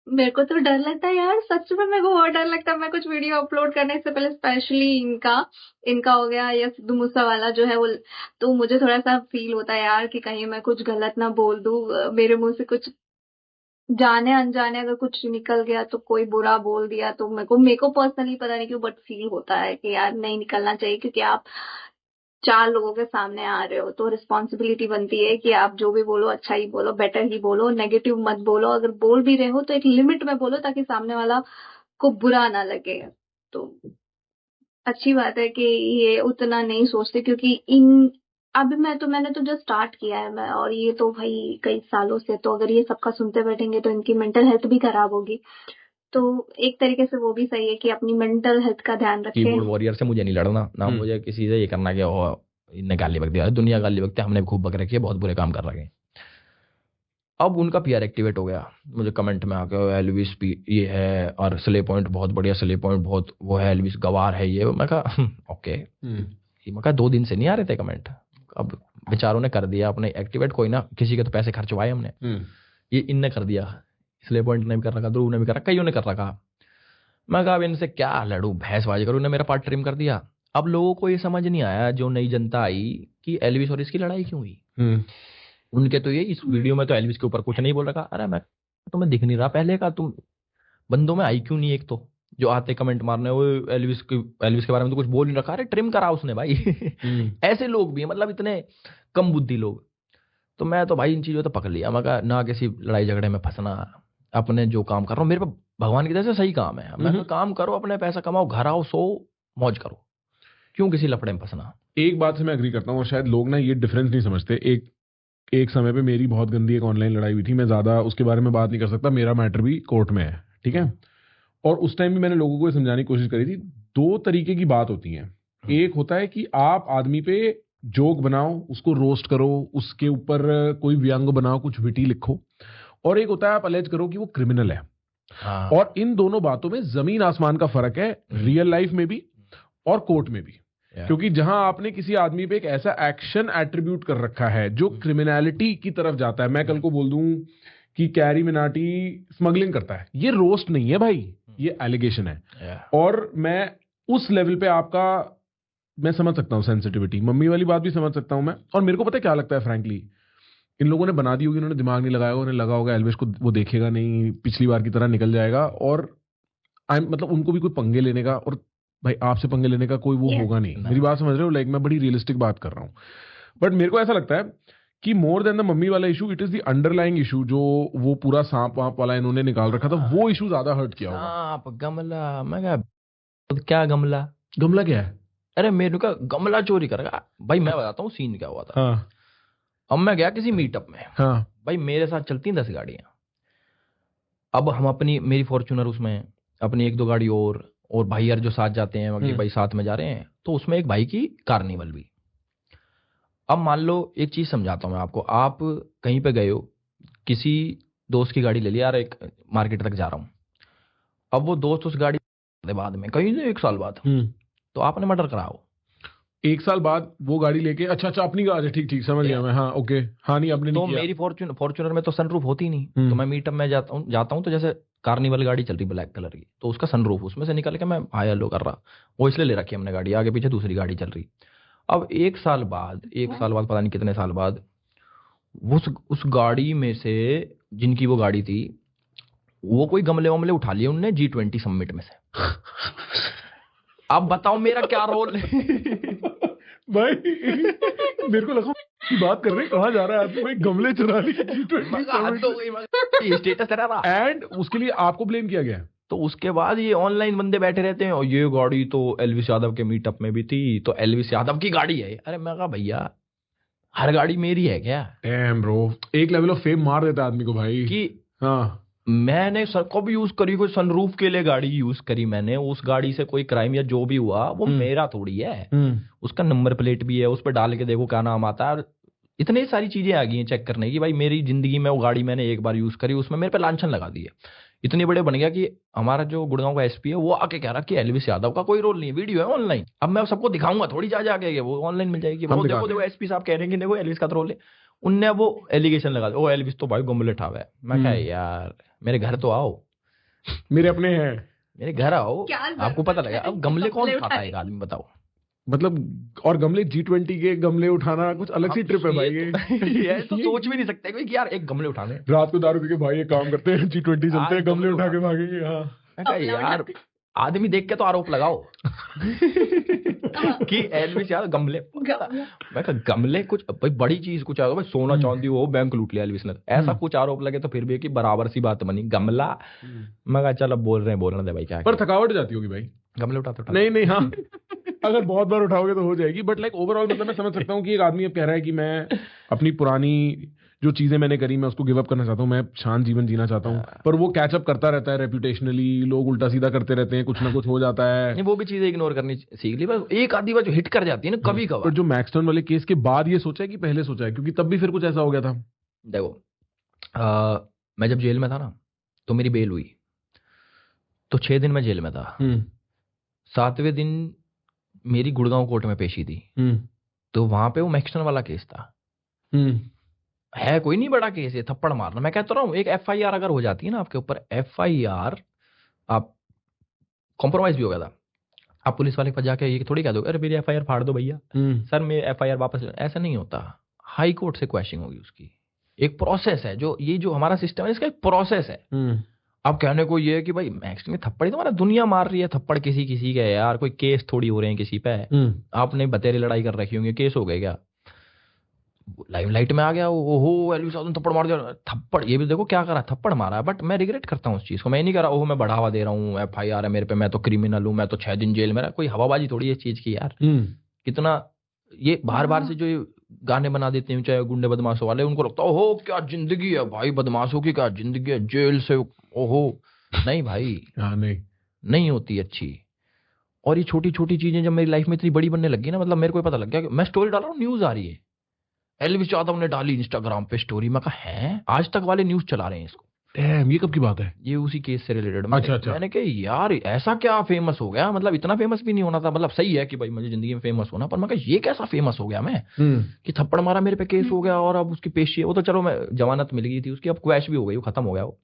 S3: मेरे को तो डर लगता है यार, सच में मेरे को बहुत डर लगता है। मैं कुछ वीडियो अपलोड करने से पहले, स्पेशली इनका हो गया या सिद्धू मूसा वाला जो है वो, तो मुझे थोड़ा सा फील होता है यार कि कहीं मैं कुछ गलत ना बोल दूं, मेरे मुंह से कुछ जाने अनजाने अगर कुछ निकल गया तो कोई बुरा बोल दिया तो मेरे को पर्सनली पता नहीं क्यों बट फील होता है कि यार नहीं निकलना चाहिए, क्योंकि आप 4 लोगों के सामने आ रहे हो तो रिस्पॉन्सिबिलिटी बनती है कि आप जो भी बोलो अच्छा ही बोलो, बेटर ही बोलो, नेगेटिव मत बोलो। अगर बोल भी रहे हो तो एक लिमिट में बोलो ताकि सामने वाला को बुरा ना लगे। तो अच्छी बात है कि ये उतना नहीं सोचते, क्योंकि अभी मैंने तो जस्ट स्टार्ट किया है मैं, और ये तो भाई कई सालों से, तो अगर ये सबका सुनते बैठेंगे तो इनकी मेंटल हेल्थ भी खराब होगी। तो एक तरीके से वो भी सही है कि अपनी मेंटल हेल्थ का ध्यान रखें।
S2: कीबोर्ड वॉरियर से मुझे नहीं लड़ना ना, मुझे किसी से ये करना कि इनने गाली बक दिया, दुनिया गाली बकते, हमने खूब बक रखी है, बहुत बुरे काम कर रखे हैं। अब उनका पीआर एक्टिवेट हो गया, मुझे कमेंट में आके एल्विस ये है और स्ले पॉइंट बहुत बढ़िया, स्ले पॉइंट बहुत वो है, एल्विस गवार है ये। मैं कहा ओके, मैं कहा 2 दिन से नहीं आ रहे थे कमेंट, अब बेचारों ने कर दिया अपने एक्टिवेट। कोई ना, किसी के तो पैसे खर्चवाए हमने, ये इनने कर दिया, स्ले पॉइंट ने भी कर रखा, ध्रुव ने भी कर रखा, कईयों ने कर रखा। मैं कहा अब इनसे क्या लड़ू, भैंसबाजी करूं, इन्होंने मेरा पार्ट ट्रिम कर दिया। अब लोगों को ये समझ नहीं आया, जो नई जनता आई, कि एल्विस और इसकी लड़ाई क्यों हुई। उनके तो ये इस वीडियो में तो एल्विस के ऊपर कुछ नहीं बोल रखा। अरे मैं तुम्हें दिख नहीं रहा पहले का, तुम बंदों में आई क्यों नहीं, एक तो जो आते कमेंट मारने, वो एल्विस के बारे में तो कुछ बोल नहीं रखा, अरे ट्रिम करा उसने भाई। ऐसे लोग भी हैं, मतलब इतने कम बुद्धि लोग। तो मैं तो भाई इन चीजों तो पकड़ लिया, मैं कहा ना किसी लड़ाई झगड़े में फंसना, अपने जो काम कर रहा हूँ मेरे पे भगवान की तरह से सही काम है, मैं काम करो, अपने पैसा कमाओ, घर आओ, सो मौज करो, क्यों किसी लफड़े में फंसना।
S1: एक बात से मैं एग्री करता हूँ, और शायद लोग ना ये डिफरेंस नहीं समझते। एक समय पे मेरी बहुत गंदी एक ऑनलाइन लड़ाई हुई थी, मैं ज्यादा उसके बारे में बात नहीं कर सकता, मेरा मैटर भी कोर्ट में है, ठीक है। और उस टाइम भी मैंने लोगों को समझाने की कोशिश करी थी। 2 तरीके की बात होती है, एक होता है कि आप आदमी पे जोक बनाओ, उसको रोस्ट करो, उसके ऊपर कोई व्यंग बनाओ, कुछ विटी लिखो, और एक होता है आप अलेज करो कि वो क्रिमिनल है। और इन दोनों बातों में जमीन आसमान का फर्क है, रियल लाइफ में भी और कोर्ट में भी। क्योंकि जहां आपने किसी आदमी पे एक ऐसा एक्शन एट्रीब्यूट कर रखा है जो क्रिमिनलिटी की तरफ जाता है, मैं कल को बोल दूं कि कैरी मिनाटी स्मगलिंग करता है, ये रोस्ट नहीं है भाई, ये एलिगेशन है। और मैं उस लेवल पे आपका मैं समझ सकता हूं सेंसिटिविटी, मम्मी वाली बात भी समझ सकता हूं मैं। और मेरे को पता है क्या लगता है, फ्रैंकली इन लोगों ने बना दी होगी, उन्होंने दिमाग नहीं लगाया, उन्हें लगा होगा एल्विस को वो देखेगा नहीं, पिछली बार की तरह निकल जाएगा, और मतलब उनको भी कोई पंगे लेने का, और भाई आपसे पंगे लेने का कोई वो
S3: Yes.
S1: होगा नहीं,
S2: नहीं।
S1: मेरी बात समझ रहे हो, लाइक मैं बड़ी रियलिस्टिक बात कर रहा हूँ। बट मेरे को ऐसा लगता है कि मोर देन द मम्मी वाला issue, it is the underlying issue, जो वो पूरा सांप वाप वाला इन्होंने निकाल रखा था, वो इशू ज्यादा हर्ट किया होगा।
S2: सांप गमला, मैं कहा क्या गमला,
S1: गमला क्या है?
S2: अरे मेरे का गमला चोरी करेगा भाई। मैं बताता हूँ सीन क्या हुआ था।
S1: हाँ
S2: अब मैं गया किसी मीटअप में,
S1: हाँ
S2: भाई मेरे साथ चलती हैं 10 गाड़ियां। अब हम अपनी, मेरी फॉर्च्यूनर, उसमें अपनी 1-2 गाड़ी और भाई यार जो साथ जाते हैं कि भाई साथ में जा रहे हैं, तो उसमें एक भाई की कार्निवल भी। अब मान लो एक चीज समझाता हूं मैं आपको, आप कहीं पे गए हो, किसी दोस्त की गाड़ी ले लिया, यार एक मार्केट तक जा रहा हूं, अब वो दोस्त उस गाड़ी बाद में कहीं से 1 साल बाद, तो आपने मर्डर कराओ
S1: 1 साल बाद वो गाड़ी लेके, अच्छा अपनी गाड़ी, ठीक ठीक समझ गया मैं, हाँ ओके, हाँ नहीं आपने
S2: तो
S1: नहीं किया।
S2: मेरी फॉर्च्यूनर में तो सनरूफ होती नहीं, तो मैं मीटअप में जाता हूँ तो जैसे कार्निवल गाड़ी चल रही ब्लैक कलर की, तो उसका सनरूफ उसमें से निकल के मैं हाई हेलो कर रहा, वो इसलिए ले रखी है हमने गाड़ी, आगे पीछे दूसरी गाड़ी चल रही। अब 1 साल बाद पता नहीं कितने साल बाद, उस गाड़ी में से, जिनकी वो गाड़ी थी, वो कोई गमले वमले उठा लिए उनने G20 समिट में से। अब बताओ मेरा क्या रोल
S1: भाई मेरे को लगा की बात कर रहे हैं, कहाँ जा रहा है आदमी, भाई गमले चुरा लिए
S2: स्टेटस रहा।
S1: एंड उसके लिए आपको ब्लेम किया गया।
S2: तो उसके बाद ये ऑनलाइन बंदे बैठे रहते हैं, और ये गाड़ी तो एलविस यादव के मीटअप में भी थी, तो एलविस यादव की गाड़ी है। अरे मैं कहा भैया हर गाड़ी मेरी है क्या?
S1: डैम ब्रो, एक लेवल ऑफ फेम मार देता है आदमी को भाई।
S2: कि
S1: हाँ
S2: मैंने कब यूज करी, कोई सनरूफ के लिए गाड़ी यूज करी मैंने, उस गाड़ी से कोई क्राइम या जो भी हुआ वो मेरा थोड़ी है, उसका नंबर प्लेट भी है, उस पर डाल के देखो क्या नाम आता है। इतनी सारी चीजें आ गई हैं चेक करने की, भाई मेरी जिंदगी में वो गाड़ी मैंने एक बार यूज करी, उसमें मेरे पे लांछन लगा दी है। इतने बड़े बन गया कि हमारा जो गुड़गांव का एसपी है वो आके कह रहा कि एलविस यादव का कोई रोल नहीं है, वीडियो है ऑनलाइन। अब मैं सबको दिखाऊंगा थोड़ी, जाके वो ऑनलाइन मिल जाएगी। वो देखो एसपी साहब कह रहे हैं कि देखो एलविस का रोल है, उनने वो एलिगेशन लगा दिया, ओ एलविस तो भाई गमले ठावा है। मैं कहा यार मेरे घर तो आओ,
S1: मेरे अपने हैं,
S2: मेरे घर आओ, आपको पता लगा। अब गमले कौन खाता है एक आदमी, बताओ।
S1: मतलब और गमले G20 के गमले उठाना कुछ अलग सी ट्रिप है भाई
S2: ये तो सोच भी नहीं सकते कोई कि यार एक गमले उठाने।
S1: रात को दारू पी के भाई एक काम करते हैं, G20 चलते हैं, गमले उठा के भागेंगे। हाँ
S2: मैं कहा यार आदमी देख के तो आरोप लगाओ कि एलविस यार गमले। मैं कहा गमले कुछ भाई बड़ी चीज कुछ आ, भाई सोना चांदी हो बैंक लूट लिया एलविस ने, ऐसा कुछ आरोप लगे तो फिर भी कि बराबर सी बात बनी गमला। मैं कहा चल अब बोलने दे भाई, क्या
S1: पर थकावट जाती होगी भाई
S2: गमले उठाते
S1: नहीं हाँ अगर बहुत बार उठाओगे तो हो जाएगी, बट लाइक ओवरऑल मतलब मैं समझ सकता हूँ कि एक आदमी अब कह रहा है कि मैं अपनी पुरानी जो चीजें मैंने करी मैं उसको गिव अप करना चाहता हूँ, मैं शांत जीवन जीना चाहता हूँ। पर वो कैचअप करता रहता है रेपुटेशनली, लोग उल्टा सीधा करते रहते हैं, कुछ ना कुछ हो जाता है।
S2: वो भी चीजें इग्नोर करनी सीख ली, बस एक आधी बार जो हिट कर जाती है ना कभी कभार।
S1: पर जो मैक्सटन वाले केस के बाद ये सोचा है कि पहले सोचा है, क्योंकि तब भी फिर कुछ ऐसा हो गया था।
S2: देखो मैं जब जेल में था ना, तो मेरी बेल हुई, तो 6 दिन मैं जेल में था। 7वें दिन मेरी गुड़गांव कोर्ट में पेशी थी, तो वहां पे वो मैक्सटन वाला केस था। है कोई नहीं बड़ा केस है, थप्पड़ मारना। मैं कहता रहा हूँ एक FIR अगर हो जाती है ना आपके ऊपर, FIR, आप कॉम्प्रोमाइज भी हो गया था, आप पुलिस वाले के पास जाके ये थोड़ी कह दो अरे मेरी FIR फाड़ दो भैया, सर मेरी FIR वापस, ऐसा नहीं होता। हाई कोर्ट से क्वेश्चन होगी उसकी, एक प्रोसेस है। जो ये जो हमारा सिस्टम है इसका एक प्रोसेस है। अब कहने को ये है कि भाई मैक्स में थप्पड़ तो हमारा दुनिया मार रही है, थप्पड़ किसी किसी के यार, कोई केस थोड़ी हो रहे हैं किसी पे। आपने बतेरी लड़ाई कर रखी होंगी, केस हो गए क्या? लाइमलाइट में आ गया, ओहो एलविस यादव ने थप्पड़ मार दिया। थप्पड़ ये भी देखो क्या करा, थप्पड़ मारा है, बट मैं रिग्रेट करता हूँ उस चीज को। मैं नहीं कह रहा ओहो मैं बढ़ावा दे रहा हूँ, FIR है मेरे पे, मैं तो क्रिमिनल हूँ, मैं तो 6 दिन जेल में रहा। कोई हवाबाजी थोड़ी है इस चीज की यार। कितना ये बार बार से जो गाने बना देते हैं चाहे गुंडे बदमाशों वाले, उनको लगता है ओहो क्या जिंदगी है भाई, बदमाशों की क्या जिंदगी है, जेल से ओहो। नहीं भाई नहीं होती अच्छी। और ये छोटी छोटी चीजें जब मेरी लाइफ में इतनी बड़ी बनने लगी ना, मतलब मेरे को पता लग गया कि मैं स्टोरी डाल रहा हूँ, न्यूज आ रही है, एलविस यादव ने डाली इंस्टाग्राम पे स्टोरी। मैं कहा है आज तक वाले न्यूज चला रहे हैं इसको।
S1: ये कब की बात है?
S2: ये उसी केस से रिलेटेड।
S1: अच्छा।
S2: मैंने कहा यार ऐसा क्या फेमस हो गया, मतलब इतना फेमस भी नहीं होना था। मतलब सही है कि भाई मुझे जिंदगी में फेमस होना, पर मैं कहा ये कैसा फेमस हो गया मैं कि थप्पड़ मारा मेरे पे केस हो गया और अब उसकी पेशी है। वो तो चलो मैं जमानत मिल गई थी उसकी, अब क्वैश भी हो गई, वो खत्म हो गया वो।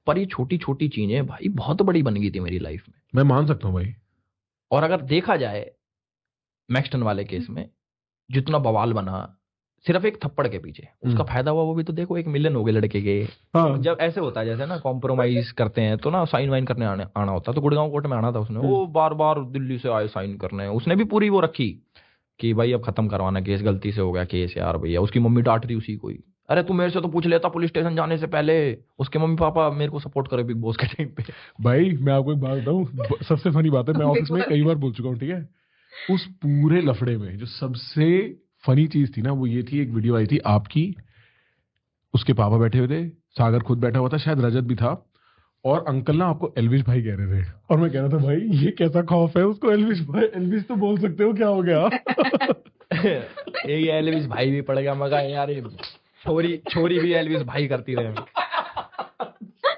S2: पर ये छोटी छोटी चीजें भाई बहुत बड़ी बन गई थी मेरी लाइफ में।
S1: मैं मान सकता हूँ भाई।
S2: और अगर देखा जाए मैक्सटन वाले केस में जितना बवाल बना, सिर्फ एक थप्पड़ के पीछे उसका फायदा हुआ, वो भी तो देखो 1 मिलियन हो गए लड़के के।
S1: हाँ
S2: जब ऐसे होता है जैसे ना कॉम्प्रोमाइज करते हैं तो ना साइन वाइन करने आना होता है, तो गुड़गांव कोर्ट में आना था उसने, वो बार बार दिल्ली से आए साइन करने, उसने भी पूरी वो रखी कि भाई अब खत्म करवाना केस, गलती से हो गया केस यार भैया। उसकी मम्मी डांट रही उसी को ही, अरे तू मेरे से तो पूछ लेता पुलिस स्टेशन जाने से पहले। उसके मम्मी पापा मेरे को सपोर्ट करे बिग बॉस के टाइम पे।
S1: भाई मैं आपको एक बात बताऊं, सबसे फनी बात है, मैं ऑफिस में कई बार बोल चुका हूँ, ठीक है, उस पूरे लफड़े में जो सबसे फनी चीज थी ना वो ये थी, एक वीडियो आई थी आपकी, उसके पापा बैठे हुए थे, सागर खुद बैठा हुआ था, शायद रजत भी था, और अंकल ना आपको एल्विश भाई कह रहे थे, और मैं कह रहा था भाई ये कैसा खौफ है उसको, एल्विश भाई, एल्विश तो बोल सकते हो, क्या हो गया?
S2: ये एल्विस भाई भी पड़ गया, मगा यार ये छोरी भी एल्विस भाई करती रहे।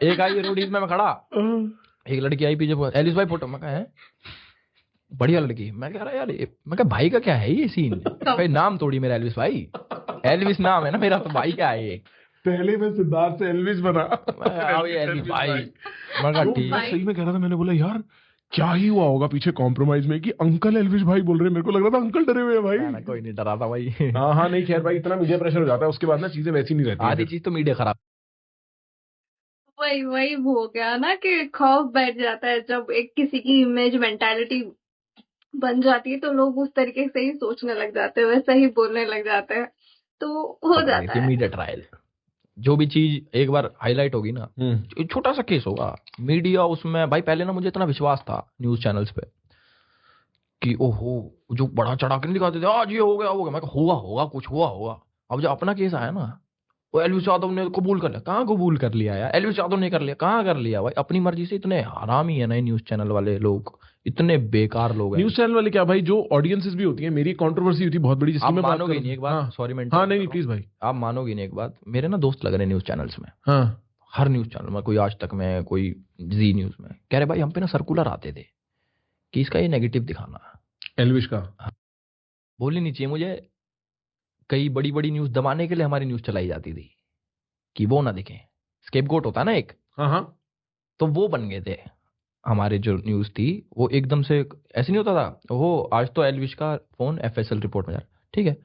S2: एक आई रोडीज में मैं खड़ा, एक लड़की आई पीछे, एल्विस भाई फोटो, मैं कहा है बढ़िया लड़की, मैं कह रहा यार मैं कहा भाई का क्या है ये सीन, भाई नाम थोड़ी मेरा एल्विस भाई, एल्विस नाम है ना मेरा, तो भाई क्या है ये?
S1: पहले मैं सिद्धार्थ से एल्विश बना,
S2: एल्विस भाई। मैं कहा ठीक है।
S1: सही में कह रहा था, मैंने बोला यार क्या ही हुआ होगा पीछे कॉम्प्रोमाइज में कि अंकल एल्विश भाई बोल रहे हैं, मेरे को लग रहा था अंकल डरे हुए हैं भाई।
S2: कोई नहीं डरा था भाई।
S1: हाँ हाँ नहीं खैर भाई, इतना मीडिया प्रेशर हो जाता है उसके बाद ना चीजें वैसी नहीं रहती।
S2: आधी चीज तो मीडिया खराब।
S3: वही हो गया ना कि खौफ बैठ जाता है जब एक किसी की इमेज मेंटालिटी बन जाती है, तो लोग उस तरीके से ही सोचने लग जाते हैं, वैसा ही बोलने लग जाते हैं, तो हो जाता है।
S2: मीडिया ट्रायल जो भी चीज एक बार हाईलाइट होगी ना, छोटा सा केस होगा, मीडिया उसमें भाई, पहले ना मुझे इतना विश्वास था न्यूज चैनल्स पे कि ओहो जो बड़ा चढ़ा के नहीं दिखाते थे आज ये हो गया वो गया, मैं होगा कुछ हुआ होगा। अब जब अपना केस आया ना, वो एल्विस यादव ने कबूल कर लिया, कहाँ कबूल कर लिया यार, एल्विस यादव ने कर लिया, कहाँ कर लिया भाई, अपनी मर्जी से। इतने हरामी है ना न्यूज चैनल वाले लोग, इतने बेकार लोग हैं
S1: न्यूज चैनल वाले। क्या भाई, जो ऑडियंसेस भी होती है, मेरी कंट्रोवर्सी हुई थी बहुत बड़ी, जिसकी मैं बात
S2: मानोगे नहीं एक बात, सॉरी मैं
S1: हाँ नहीं प्लीज भाई,
S2: आप मानोगे नहीं एक बात, मेरे ना दोस्त लग रहे न्यूज चैनल्स में,
S1: हाँ
S2: हर न्यूज चैनल में, कोई आज तक में, कोई जी न्यूज में, कह रहे भाई हम पे ना सर्कुलर आते थे कि इसका ये नेगेटिव दिखाना,
S1: एल्विश का
S2: बोलनी नहीं चाहिए मुझे, कई बड़ी बड़ी न्यूज दबाने के लिए हमारी न्यूज चलाई जाती थी कि वो ना दिखे, स्केपगोट होता है ना एक,
S1: हाँ हाँ,
S2: तो वो बन गए थे हमारे जो न्यूज थी, वो एकदम से ऐसे नहीं होता था, वो आज तो एल्विश का फोन एफएसएल रिपोर्ट में जा रहा, ठीक है,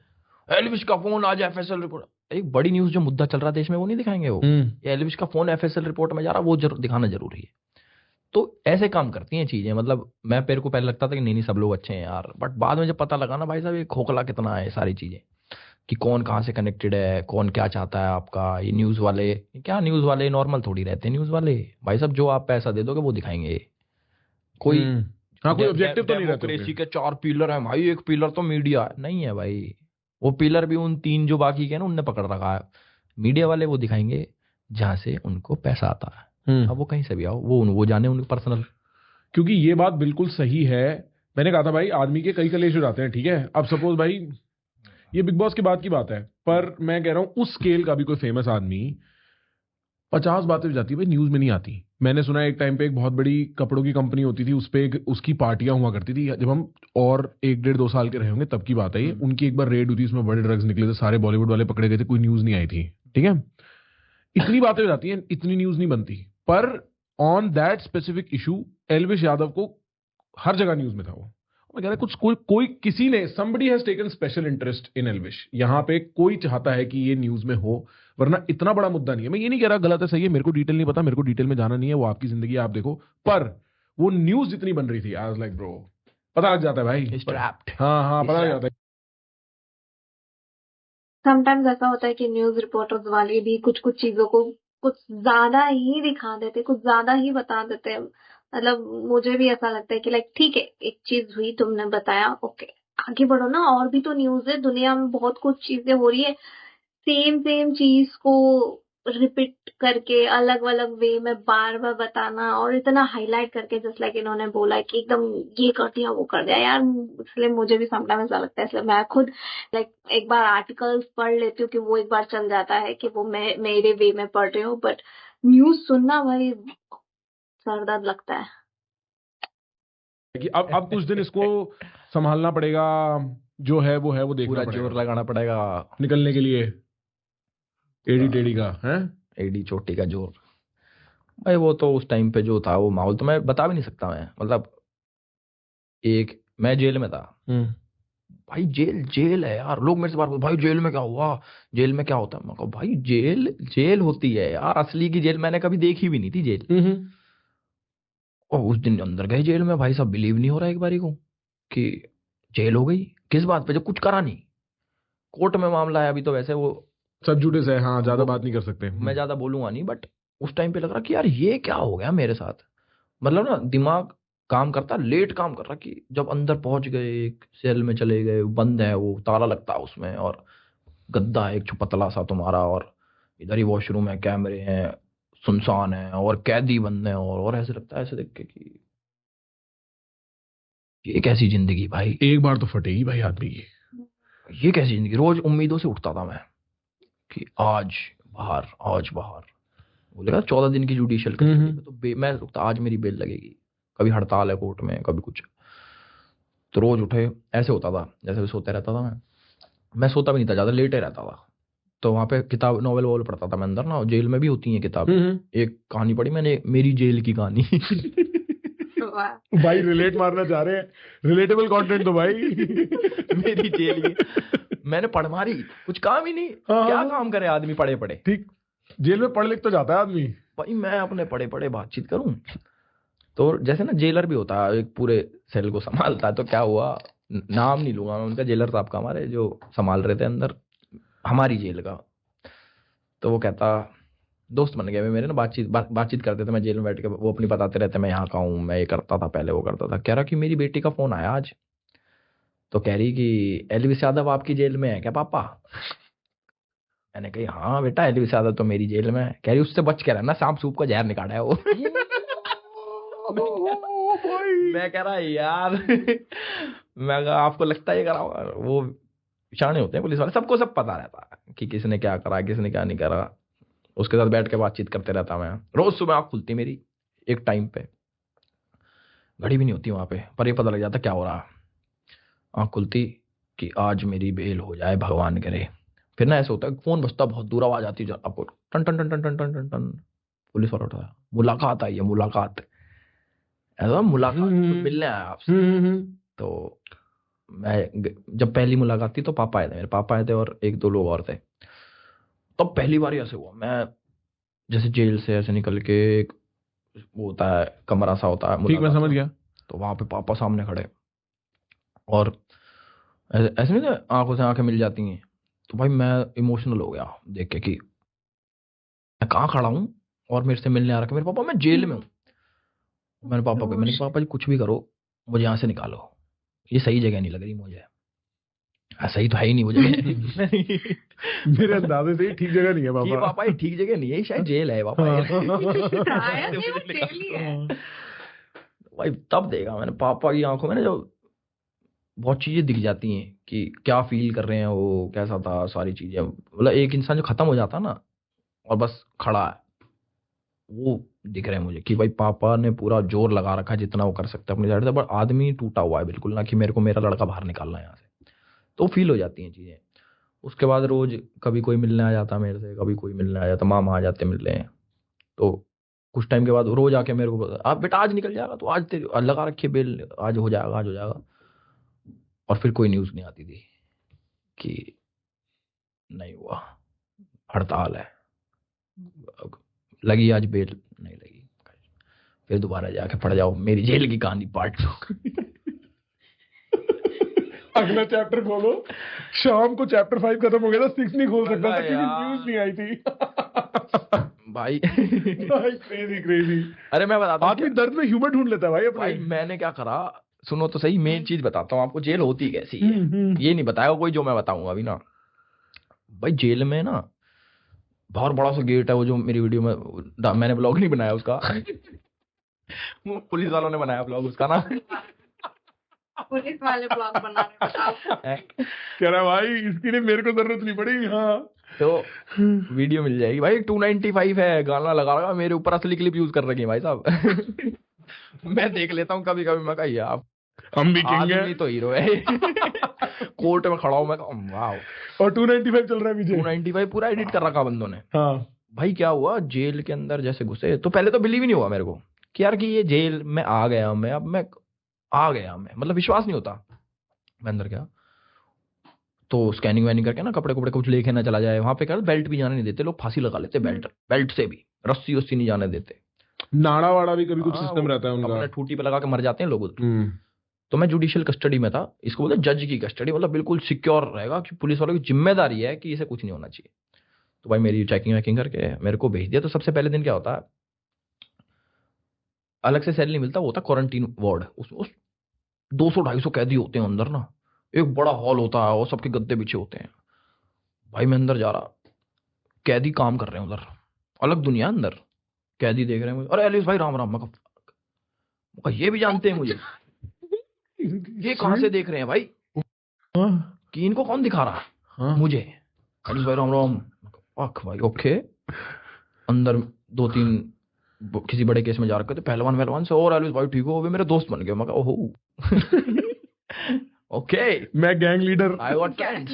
S2: एल्विश का फोन आज एफएसएल रिपोर्ट, एक बड़ी न्यूज जो मुद्दा चल रहा है देश में वो नहीं दिखाएंगे, वो एल्विश का फोन एफएसएल रिपोर्ट में जा रहा, वो दिखाना जरूरी है। तो ऐसे काम करती हैं चीजें, मतलब मैं पेड़ को पहले लगता था कि नहीं सब लोग अच्छे हैं यार, बट बाद में जब पता लगा ना भाई साहब ये खोखला कितना है सारी चीजें, कि कौन कहाँ से कनेक्टेड है, कौन क्या चाहता है आपका, ये न्यूज वाले क्या, न्यूज वाले नॉर्मल थोड़ी रहते हैं, न्यूज वाले भाई साहब जो आप पैसा दे दोगे वो दिखाएंगे, कोई
S1: कोई ऑब्जेक्टिव तो नहीं रहता।
S2: डेमोक्रेसी के 4 पिलर हैं भाई, एक पिलर तो मीडिया नहीं है भाई, वो पिलर भी उन 3 जो बाकी के ना उनने पकड़ रखा है, मीडिया वाले वो दिखाएंगे जहां से उनको पैसा आता है। अब वो कहीं से भी आओ, वो जाने उनके पर्सनल, क्योंकि
S1: ये बात बिल्कुल सही है। मैंने कहा था भाई आदमी के कई कलेश हो जाते हैं, ठीक है, अब सपोज भाई ये बिग बॉस के बाद की बात है, पर मैं कह रहा हूं उस स्केल का भी कोई फेमस आदमी 50 बातें हो जाती है भाई, न्यूज में नहीं आती। मैंने सुना एक टाइम पे एक बहुत बड़ी कपड़ों की कंपनी होती थी, उस पे उसकी पार्टियां हुआ करती थी, जब हम और 1-1.5-2 साल के रहे होंगे तब की बात है ये, उनकी एक बार रेड हुई थी, उसमें बड़े ड्रग्स निकले थे, सारे बॉलीवुड वाले पकड़े गए थे, कोई न्यूज नहीं आई थी, ठीक है, इतनी बातें हो जाती हैं, इतनी न्यूज नहीं बनती, पर on that specific issue Elvish Yadav को हर जगह न्यूज में था वो। मैं कह रहा कुछ कोई किसी ने somebody has taken special interest in Elvish, यहाँ पे कोई चाहता है कि ये न्यूज में हो, वरना इतना बड़ा मुद्दा नहीं है। मैं ये नहीं कह रहा गलत है सही है, मेरे को डिटेल नहीं पता, मेरे को डिटेल में जाना नहीं है, वो आपकी जिंदगी है आप देखो, पर वो न्यूज जितनी बन रही थी आई वाज लाइक ब्रो, पता लग जाता है भाई, हाँ पता लग जाता है।
S3: समटाइम्स ऐसा होता है कि न्यूज रिपोर्टर्स वाले भी कुछ कुछ चीजों को कुछ ज्यादा ही दिखा देते, कुछ ज्यादा ही बता देते हैं, मतलब मुझे भी ऐसा लगता है कि लाइक ठीक है एक चीज हुई तुमने बताया, ओके आगे बढ़ो ना, और भी तो न्यूज है, दुनिया में बहुत कुछ चीजें हो रही है, सेम चीज को रिपीट करके अलग अलग वे में बार बार बताना और इतना हाईलाइट करके, जस्ट लाइक इन्होंने बोला कि एकदम ये कर दिया वो कर दिया यार, इसलिए मुझे भी समटाइम ऐसा लगता है, इसलिए मैं खुद लाइक एक बार आर्टिकल्स पढ़ लेती हूँ कि वो एक बार चल जाता है कि वो मैं मेरे वे में पढ़ रही हूँ, बट न्यूज सुनना भाई सरदर्द लगता है
S1: कि अब कुछ दिन इसको संभालना पड़ेगा, जो है वो देखना पड़ेगा,
S2: जोर लगाना पड़ेगा
S1: निकलने के लिए, एडी टेडी का है,
S2: एडी चोटी का जोर भाई। वो तो उस टाइम पे जो था वो माहौल तो मैं बता भी नहीं सकता मैं, मतलब एक मैं जेल में था, भाई जेल जेल है यार। लोग मेरे से बात करते, भाई जेल में क्या हुआ, जेल में क्या होता है। मैं कहा भाई जेल जेल होती है यार, असली की जेल मैंने कभी देखी भी नहीं थी जेल। और उस दिन अंदर गए जेल में, भाई साहब बिलीव नहीं हो रहा एक बारी को कि जेल हो गई। किस बात पे, जब कुछ करा नहीं, कोर्ट में मामला है अभी तो वैसे वो
S1: सब झूठे से, हाँ, ज्यादा
S2: वो
S1: बात नहीं कर सकते।
S2: मैं ज्यादा बोलूंगा नहीं, बट उस टाइम पे लग रहा कि यार ये क्या हो गया मेरे साथ। मतलब ना दिमाग काम करता, लेट काम कर रहा कि जब अंदर पहुंच गए, एक सेल में चले गए, बंद है वो, ताला लगता है उसमें, और गद्दा है एक पतला सा तुम्हारा, और इधर ही वॉशरूम है, कैमरे हैं, सुनसान है, और कैदी बंद है, और ऐसे लगता है ऐसे देख के कि ये कैसी जिंदगी भाई,
S1: एक बार तो फटेगी भाई आदमी की।
S2: ये कैसी जिंदगी। रोज उम्मीदों से उठता था मैं कि आज बाहर, आज बाहर। बोलेगा 14 दिन की जुडिशियल कस्टडी, तो मैं रुकता, आज मेरी बेल लगेगी। कभी हड़ताल है कोर्ट में, कभी कुछ, तो रोज उठे ऐसे होता था जैसे भी सोते रहता था मैं सोता भी नहीं था, ज्यादा लेटे रहता था। तो वहां पे किताब नॉवेल वोवेल पढ़ता था मैं अंदर ना, जेल में भी होती है किताब। एक कहानी पढ़ी मैंने, मेरी जेल की कहानी।
S1: भाई रिलेट मारना चाह रहे हैं, रिलेटेबल कंटेंट तो भाई।
S2: मेरी जेल की मैंने पढ़ मारी, कुछ काम ही नहीं।
S1: हाँ,
S2: क्या काम करे आदमी पढ़े पढ़े।
S1: ठीक, जेल में पढ़ लिख तो जाता है आदमी।
S2: भाई मैं अपने पढ़े पढ़े बातचीत करूं, तो जैसे ना जेलर भी होता है, एक पूरे सेल को संभालता है। तो क्या हुआ, नाम नहीं लूंगा मैं उनका, जेलर साहब का, हमारे जो संभाल रहे थे अंदर हमारी जेल का। तो वो कहता, दोस्त बन गए वे मेरे ना, बातचीत करते थे, मैं जेल में बैठ के, वो अपनी बताते रहते, मैं यहाँ का हूँ, मैं ये करता था पहले, वो करता था। कह रहा कि मेरी बेटी का फोन आया आज, तो कह रही कि एलविस यादव आपकी जेल में है क्या पापा। मैंने कही हाँ बेटा, एलविस यादव तो मेरी जेल में है। कह रही उससे बच के रहना, सांप सूप का जहर निकाला है वो। मैं कह रहा यार, मैं कहा आपको लगता है ये करा होगा। वो शाणे होते हैं पुलिस वाले, सबको सब पता रहता है कि किसने क्या करा, किसने क्या नहीं करा। उसके साथ बैठ के बातचीत करते रहता मैं। रोज सुबह आँख खुलती मेरी एक टाइम पे, घड़ी भी नहीं होती वहां पे, पर ये पता लग जाता क्या हो रहा। आँख खुलती कि आज मेरी बेल हो जाए, भगवान करे। फिर ना ऐसे होता है, फोन बजता, बहुत दूर आवाज आती है आपको, टन टन टन टन टन टन टन टन। पुलिस वाला उठा, मुलाकात आई है, मुलाकात। ऐसा मुलाकात, मिलने आया आपसे। तो जब पहली मुलाकात थी तो पापा आए थे, मेरे पापा आए थे और एक दो लोग और थे। तब पहली बार ऐसे हुआ, मैं जैसे जेल से ऐसे निकल के, एक वो होता है कमरा सा होता है,
S1: ठीक, मैं समझ गया।
S2: तो वहां पे पापा सामने खड़े, और ऐसे नहीं थे, आंखों से आंखें मिल जाती हैं। तो भाई मैं इमोशनल हो गया देख के कि मैं कहाँ खड़ा हूँ और मेरे से मिलने आ रखा मेरे पापा, मैं जेल में हूँ। मैंने कहा पापा जी कुछ भी करो, मुझे यहाँ से निकालो, ये सही जगह नहीं लग रही मुझे। सही तो है ही नहीं वो जगह।
S1: मेरे अंदाजे से ही ठीक जगह नहीं है पापा।
S2: ये पापा ये ठीक जगह नहीं है, शायद जेल है पापा। भाई तब देखा मैंने पापा की आंखों में ना, जो बहुत चीजें दिख जाती हैं कि क्या फील कर रहे हैं वो, कैसा था, सारी चीजें। मतलब एक इंसान जो खत्म हो जाता ना और बस खड़ा है, वो दिख रहे हैं मुझे कि भाई पापा ने पूरा जोर लगा रखा है जितना वो कर सकते हैं अपनी साइड से, बट आदमी टूटा हुआ है बिल्कुल ना, कि मेरे को मेरा लड़का बाहर निकालना है यहाँ से। तो फील हो जाती हैं चीजें। उसके बाद रोज कभी कोई मिलने आ जाता मेरे से, कभी कोई मिलने आ जाता, मामा आ जाते मिलने। तो कुछ टाइम के बाद रोज आके मेरे को, आप बेटा आज निकल जाएगा, तो आज तेरे लगा रखिए बेल, आज हो जाएगा, आज हो जाएगा। और फिर कोई न्यूज नहीं आती थी कि नहीं हुआ, हड़ताल है, लगी आज बेल, नहीं लगी। फिर दोबारा जाके पढ़ जाओ मेरी जेल की कहानी पार्ट 2।
S1: अगला चैप्टर खोलो, शाम को चैप्टर 5 खत्म हो गया था, 6 नहीं खोल सकता था क्योंकि न्यूज नहीं आई थी।
S2: भाई
S1: क्रेजी क्रेजी।
S2: अरे मैं बताता हूँ,
S1: आदमी दर्द में ह्यूमर ढूंढ लेता है भाई अपने।
S2: भाई मैंने क्या करा, सुनो तो सही, मेन चीज बताता हूँ आपको, जेल होती कैसी है। ये नहीं बताएगा कोई जो मैं बताऊंगा अभी ना। भाई जेल में ना बहुत बड़ा सा गेट है, वो जो मेरी वीडियो में मैंने ब्लॉग नहीं बनाया उसका। वो पुलिस वालों ने बनाया ब्लॉग उसका ना।
S3: पुलिस वाले ब्लॉग बनाने बताओ।
S1: कह रहा भाई इसके लिए मेरे को जरूरत नहीं पड़ी। हाँ
S2: तो वीडियो मिल जाएगी भाई, 295 है, गाना लगा रहा मेरे ऊपर, असली क्लिप यूज कर रखी है भाई साहब। मैं देख लेता हूँ कभी कभी, मैं कहा यार
S1: हम भी किंग है,
S2: आदमी तो हीरो है। कोर्ट में खड़ा हूँ मैं, वाह।
S1: और 295 चल रहा है पीछे।
S2: 295 पूरा एडिट कर रखा बंदों ने।
S1: हाँ
S2: भाई क्या हुआ, जेल के अंदर जैसे घुसे तो पहले तो बिलीव ही नहीं हुआ मेरे को कि यार कि ये जेल में आ गया मैं, अब मैं आ गया मैं, मतलब विश्वास नहीं होता। मैं अंदर गया, तो स्कैनिंग वैनिंग करके ना कपड़े कपड़े कुछ लेके ना चला जाए, वहां पे क्या बेल्ट भी जाने नहीं देते लोग, फांसी लगा लेते बेल्ट से भी, रस्सी उस्सी नहीं जाने देते।
S1: नाड़ा वाड़ा भी कभी कुछ
S2: हाँ,
S1: सिस्टम
S2: वो
S1: रहता है
S2: अपने
S1: उनका।
S2: ठूटी पे लगा के मर जाते हैं लोग उधर। तो मैं जुडिशियल कस्टडी में था, इसको बोलते जज की कस्टडी, मतलब बिल्कुल सिक्योर रहेगा कि पुलिस वालों की जिम्मेदारी है कि इसे कुछ नहीं होना चाहिए। तो भाई मेरी चेकिंग वैकिंग करके मेरे को भेज दिया। तो सबसे पहले दिन क्या होता है, अलग से सेल नहीं मिलता, वो होता क्वारंटीन वार्ड। उस 200-250 कैदी होते हैं अंदर ना, एक बड़ा हॉल होता है और सबके गद्दे बिछे होते हैं। भाई मैं अंदर जा रहा, कैदी काम कर रहे हैं उधर, अलग दुनिया अंदर, कैदी देख रहे हैं मुझे, अरे एलिस भाई राम राम। मैं कहा, ये भी जानते हैं मुझे, ये कहां से देख रहे हैं भाई, कि इनको कौन दिखा रहा है मुझे, एलिस भाई राम राम। अख भाई ओके। अंदर 2-3 किसी बड़े केस में जा रखे थे, पहलवान से, और एलिस भाई ठीक हो, वे मेरे दोस्त बन गए। मैं कहा ओहो ओके,
S1: मैं gang leader,
S2: I got can't.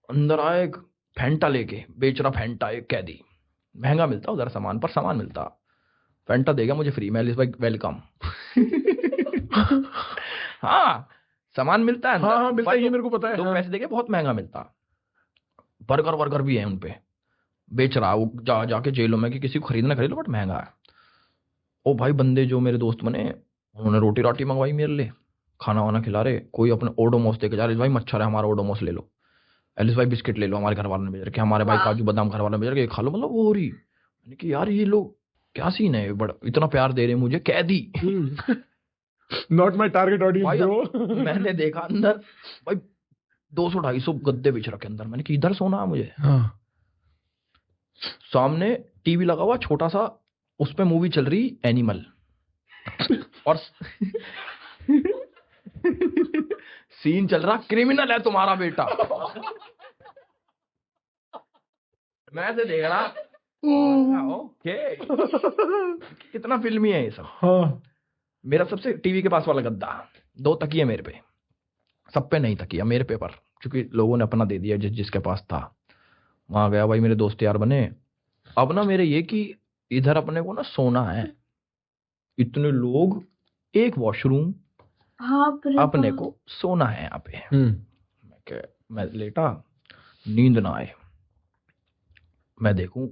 S2: अंदर आए एक फैंटा लेके, बेच रहा फैंटा एक कैदी, महंगा मिलता उधर सामान, पर सामान मिलता। फैंटा देगा मुझे फ्री, मैं एलिस भाई वेलकम। हाँ सामान मिलता है अंदर।
S1: हाँ मिलता है, ये मेरे को पता है।
S2: लोग पैसे देके बहुत महंगा मिलता। बर्गर भी है उनपे, बेच रहा वो जाके जेलों में कि किसी को खरीदना खरीद लो बट महंगा है। ओ भाई बंदे जो मेरे दोस्त बने, उन्होंने रोटी राटी मंगवाई मेरे लिए, खाना वाना खिला रहे, कोई अपने ओडोमोस देके जा रहे, भाई मच्छर है हमारा ओडोमोस ले लो, एलिस भाई बिस्किट ले लो हमारे घर वालों ने भेज रखे, हमारे भाई काजू बादाम घर वालों ने भेज रखे, खा लो। मतलब वो हो रही, मैंने कि यार ये लोग क्या सीन है, बड़ा इतना प्यार दे रहे हैं मुझे कैदी।
S1: Not my target audience bro.
S2: मैंने देखा अंदर भाई 200-250 गद्दे बिछ रखे अंदर, मैंने कि इधर सोना है मुझे। सामने टीवी लगा हुआ छोटा सा, उस पे मूवी चल रही एनिमल, और सीन चल रहा क्रिमिनल है तुम्हारा बेटा। मैं से देख रहा ओके, कितना फिल्मी है ये सब। मेरा सबसे टीवी के पास वाला गद्दा, 2 तकिए मेरे पे, सब पे नहीं तकिया मेरे पे, पर क्योंकि लोगों ने अपना दे दिया जिसके पास था। वहां गया भाई, मेरे दोस्त यार बने। अब ना मेरे ये कि इधर अपने को ना सोना है, इतने लोग, एक वॉशरूम, अपने को सोना है यहाँ पे। मैं लेटा, नींद ना आए, मैं देखूं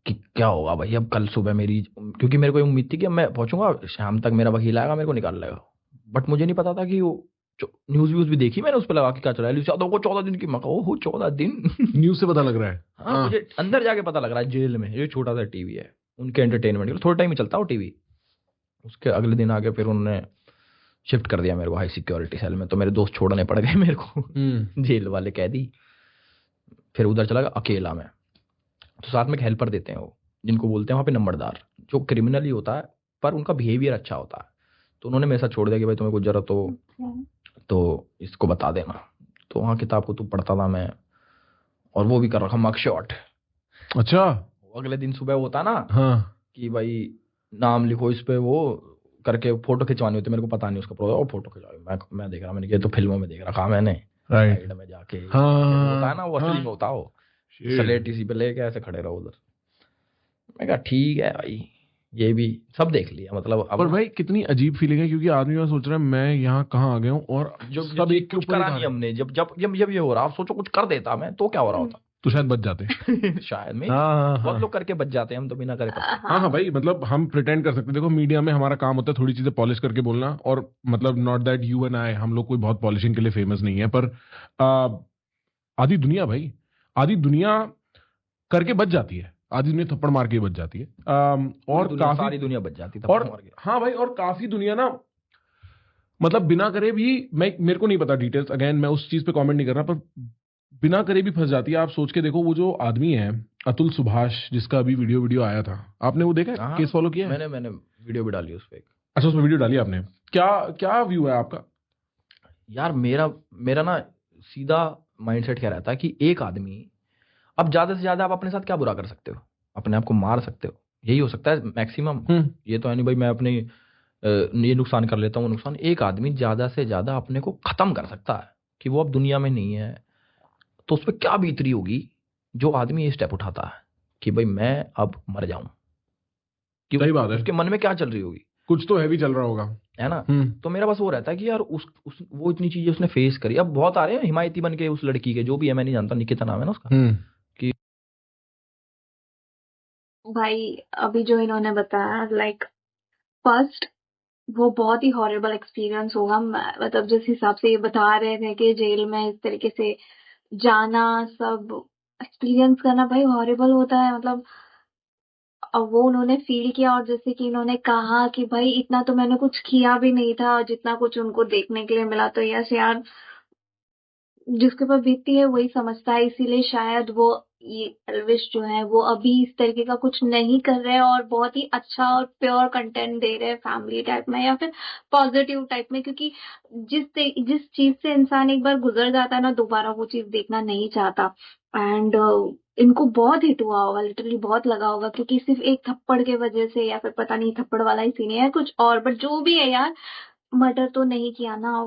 S2: कि क्या होगा भाई अब कल सुबह मेरी, क्योंकि मेरे को उम्मीद थी कि मैं पहुंचूंगा शाम तक, मेरा वकील आएगा मेरे को निकाल लेगा। बट मुझे नहीं पता था कि वो न्यूज व्यूज भी देखी मैंने, उस पर लगा कि क्या चला है, यादव को 14 दिन की मका, ओहो 14 दिन।
S1: न्यूज से पता लग रहा है।
S2: हाँ मुझे अंदर जाके पता लग रहा है, जेल में ये छोटा सा टीवी है, उनके एंटरटेनमेंट के लिए थोड़ा टाइम ही चलता वो टीवी। उसके अगले दिन आके फिर उन्होंने शिफ्ट कर दिया मेरे को हाई सिक्योरिटी सेल में, तो मेरे दोस्त छोड़ने पड़ गए मेरे को, जेल वाले कैदी। फिर उधर चला गया अकेला मैं। तो साथ में एक हेल्पर देते हैं वो, जिनको बोलते हैं वहाँ पे नंबरदार, जो क्रिमिनल ही होता है पर उनका बिहेवियर अच्छा होता है। तो उन्होंने मेरे साथ छोड़ दिया कि भाई तुम्हें कुछ जरूरत हो तो इसको बता देना। तो वहाँ किताब को तू पढ़ता था मैं, और वो भी कर रखा मग शॉट।
S1: अच्छा,
S2: अगले दिन सुबह होता ना
S1: हाँ,
S2: कि भाई नाम लिखो इस पे, वो करके फोटो खिंचवानी होती, मेरे को पता नहीं उसका प्रोसेस, और फोटो खिंचवा। मैं देख रहा, मैंने ये तो फिल्मों में देख रखा मैंने, साइड में जाके होता है ना वो, असली में होता हो, स्लेट इसी पे लेके ऐसे खड़े रहो उधर। मैं कहा ठीक है भाई, ये भी सब देख लिया मतलब।
S1: पर भाई कितनी अजीब फीलिंग है, क्योंकि आदमी मैं सोच रहा है मैं यहाँ कहाँ आ गया हूँ, और
S2: जो
S1: सब एक के
S2: कुछ
S1: ऊपर
S2: करा नहीं हमने। जब ये हो रहा, आप सोचो कुछ कर देता मैं तो क्या हो रहा होता,
S1: तो शायद बच जाते।
S2: शायद में
S1: हाँ,
S2: बहुत लोग करके बच जाते हैं, हम तो बिना करे करते।
S1: हाँ भाई, मतलब हम प्रिटेंड कर सकते हैं। देखो मीडिया में हमारा काम होता है थोड़ी चीजें पॉलिश करके बोलना, और मतलब not that you and I, हम लोग कोई बहुत पॉलिशिंग के लिए फेमस नहीं है, पर आधी दुनिया भाई, आधी दुनिया करके बच जाती है, आधी दुनिया थप्पड़ मार के बच जाती है। और काफी
S2: सारी दुनिया बच जाती है
S1: और हाँ भाई, और काफी दुनिया ना मतलब बिना करे भी, मेरे को नहीं पता डिटेल्स, अगेन मैं उस चीज पे कमेंट नहीं कर रहा, पर बिना करे भी फंस जाती है। आप सोच के देखो, वो जो आदमी है अतुल सुभाष, जिसका अभी वीडियो आया था, आपने वो देखा, केस फॉलो किया?
S2: मैंने वीडियो भी डाली उस पे।
S1: अच्छा, उसमें वीडियो डाली आपने, क्या व्यू है आपका?
S2: यार मेरा ना सीधा माइंडसेट क्या रहता है कि एक आदमी, अब ज्यादा से ज्यादा आप अपने साथ क्या बुरा कर सकते हो, अपने आप को मार सकते हो, यही हो सकता है मैक्सिमम। ये तो है नहीं भाई मैं अपने ये नुकसान कर लेता हूँ नुकसान। एक आदमी ज्यादा से ज्यादा अपने को खत्म कर सकता है कि वो अब दुनिया में नहीं है। तो उस पर क्या बीतरी होगी जो आदमी ये स्टेप उठाता है कि भाई मैं अब मर जाऊं, कि
S1: सही बात है।
S2: उसके मन में क्या चल रही होगी।
S1: कुछ तो हैवी चल रहा होगा।
S2: है ना। तो मेरा बस वो रहता है कि यार वो इतनी चीजें उसने फेस करी। अब बहुत आ रहे हैं हिमायती बन के उस लड़की के, जो भी है, मैं नहीं जानता, निकिता नाम है ना उसका। कि
S3: भाई अभी जो इन्होंने बताया, लाइक फर्स्ट वो बहुत ही हॉरिबल एक्सपीरियंस होगा। मतलब जिस हिसाब से ये बता रहे थे कि जेल में इस तरीके से जाना, सब एक्सपीरियंस करना भाई हॉरिबल होता है। मतलब अब वो उन्होंने फील किया, और जैसे कि इन्होंने कहा कि भाई इतना तो मैंने कुछ किया भी नहीं था, जितना कुछ उनको देखने के लिए मिला। तो यस यार, जिसके ऊपर बीतती है वही समझता है। इसीलिए शायद वो, ये एल्विश जो है वो अभी इस तरीके का कुछ नहीं कर रहे हैं, और बहुत ही अच्छा और प्योर कंटेंट दे रहे हैं फैमिली टाइप में या फिर पॉजिटिव टाइप में। क्योंकि जिस चीज से इंसान एक बार गुजर जाता है ना, दोबारा वो चीज देखना नहीं चाहता। एंड इनको बहुत हिट हुआ होगा, लिटरली बहुत लगा होगा, क्योंकि सिर्फ एक थप्पड़ के वजह से, या फिर पता नहीं थप्पड़ वाला ही सीन है या कुछ और, बट जो भी है यार, मर्डर तो नहीं किया ना।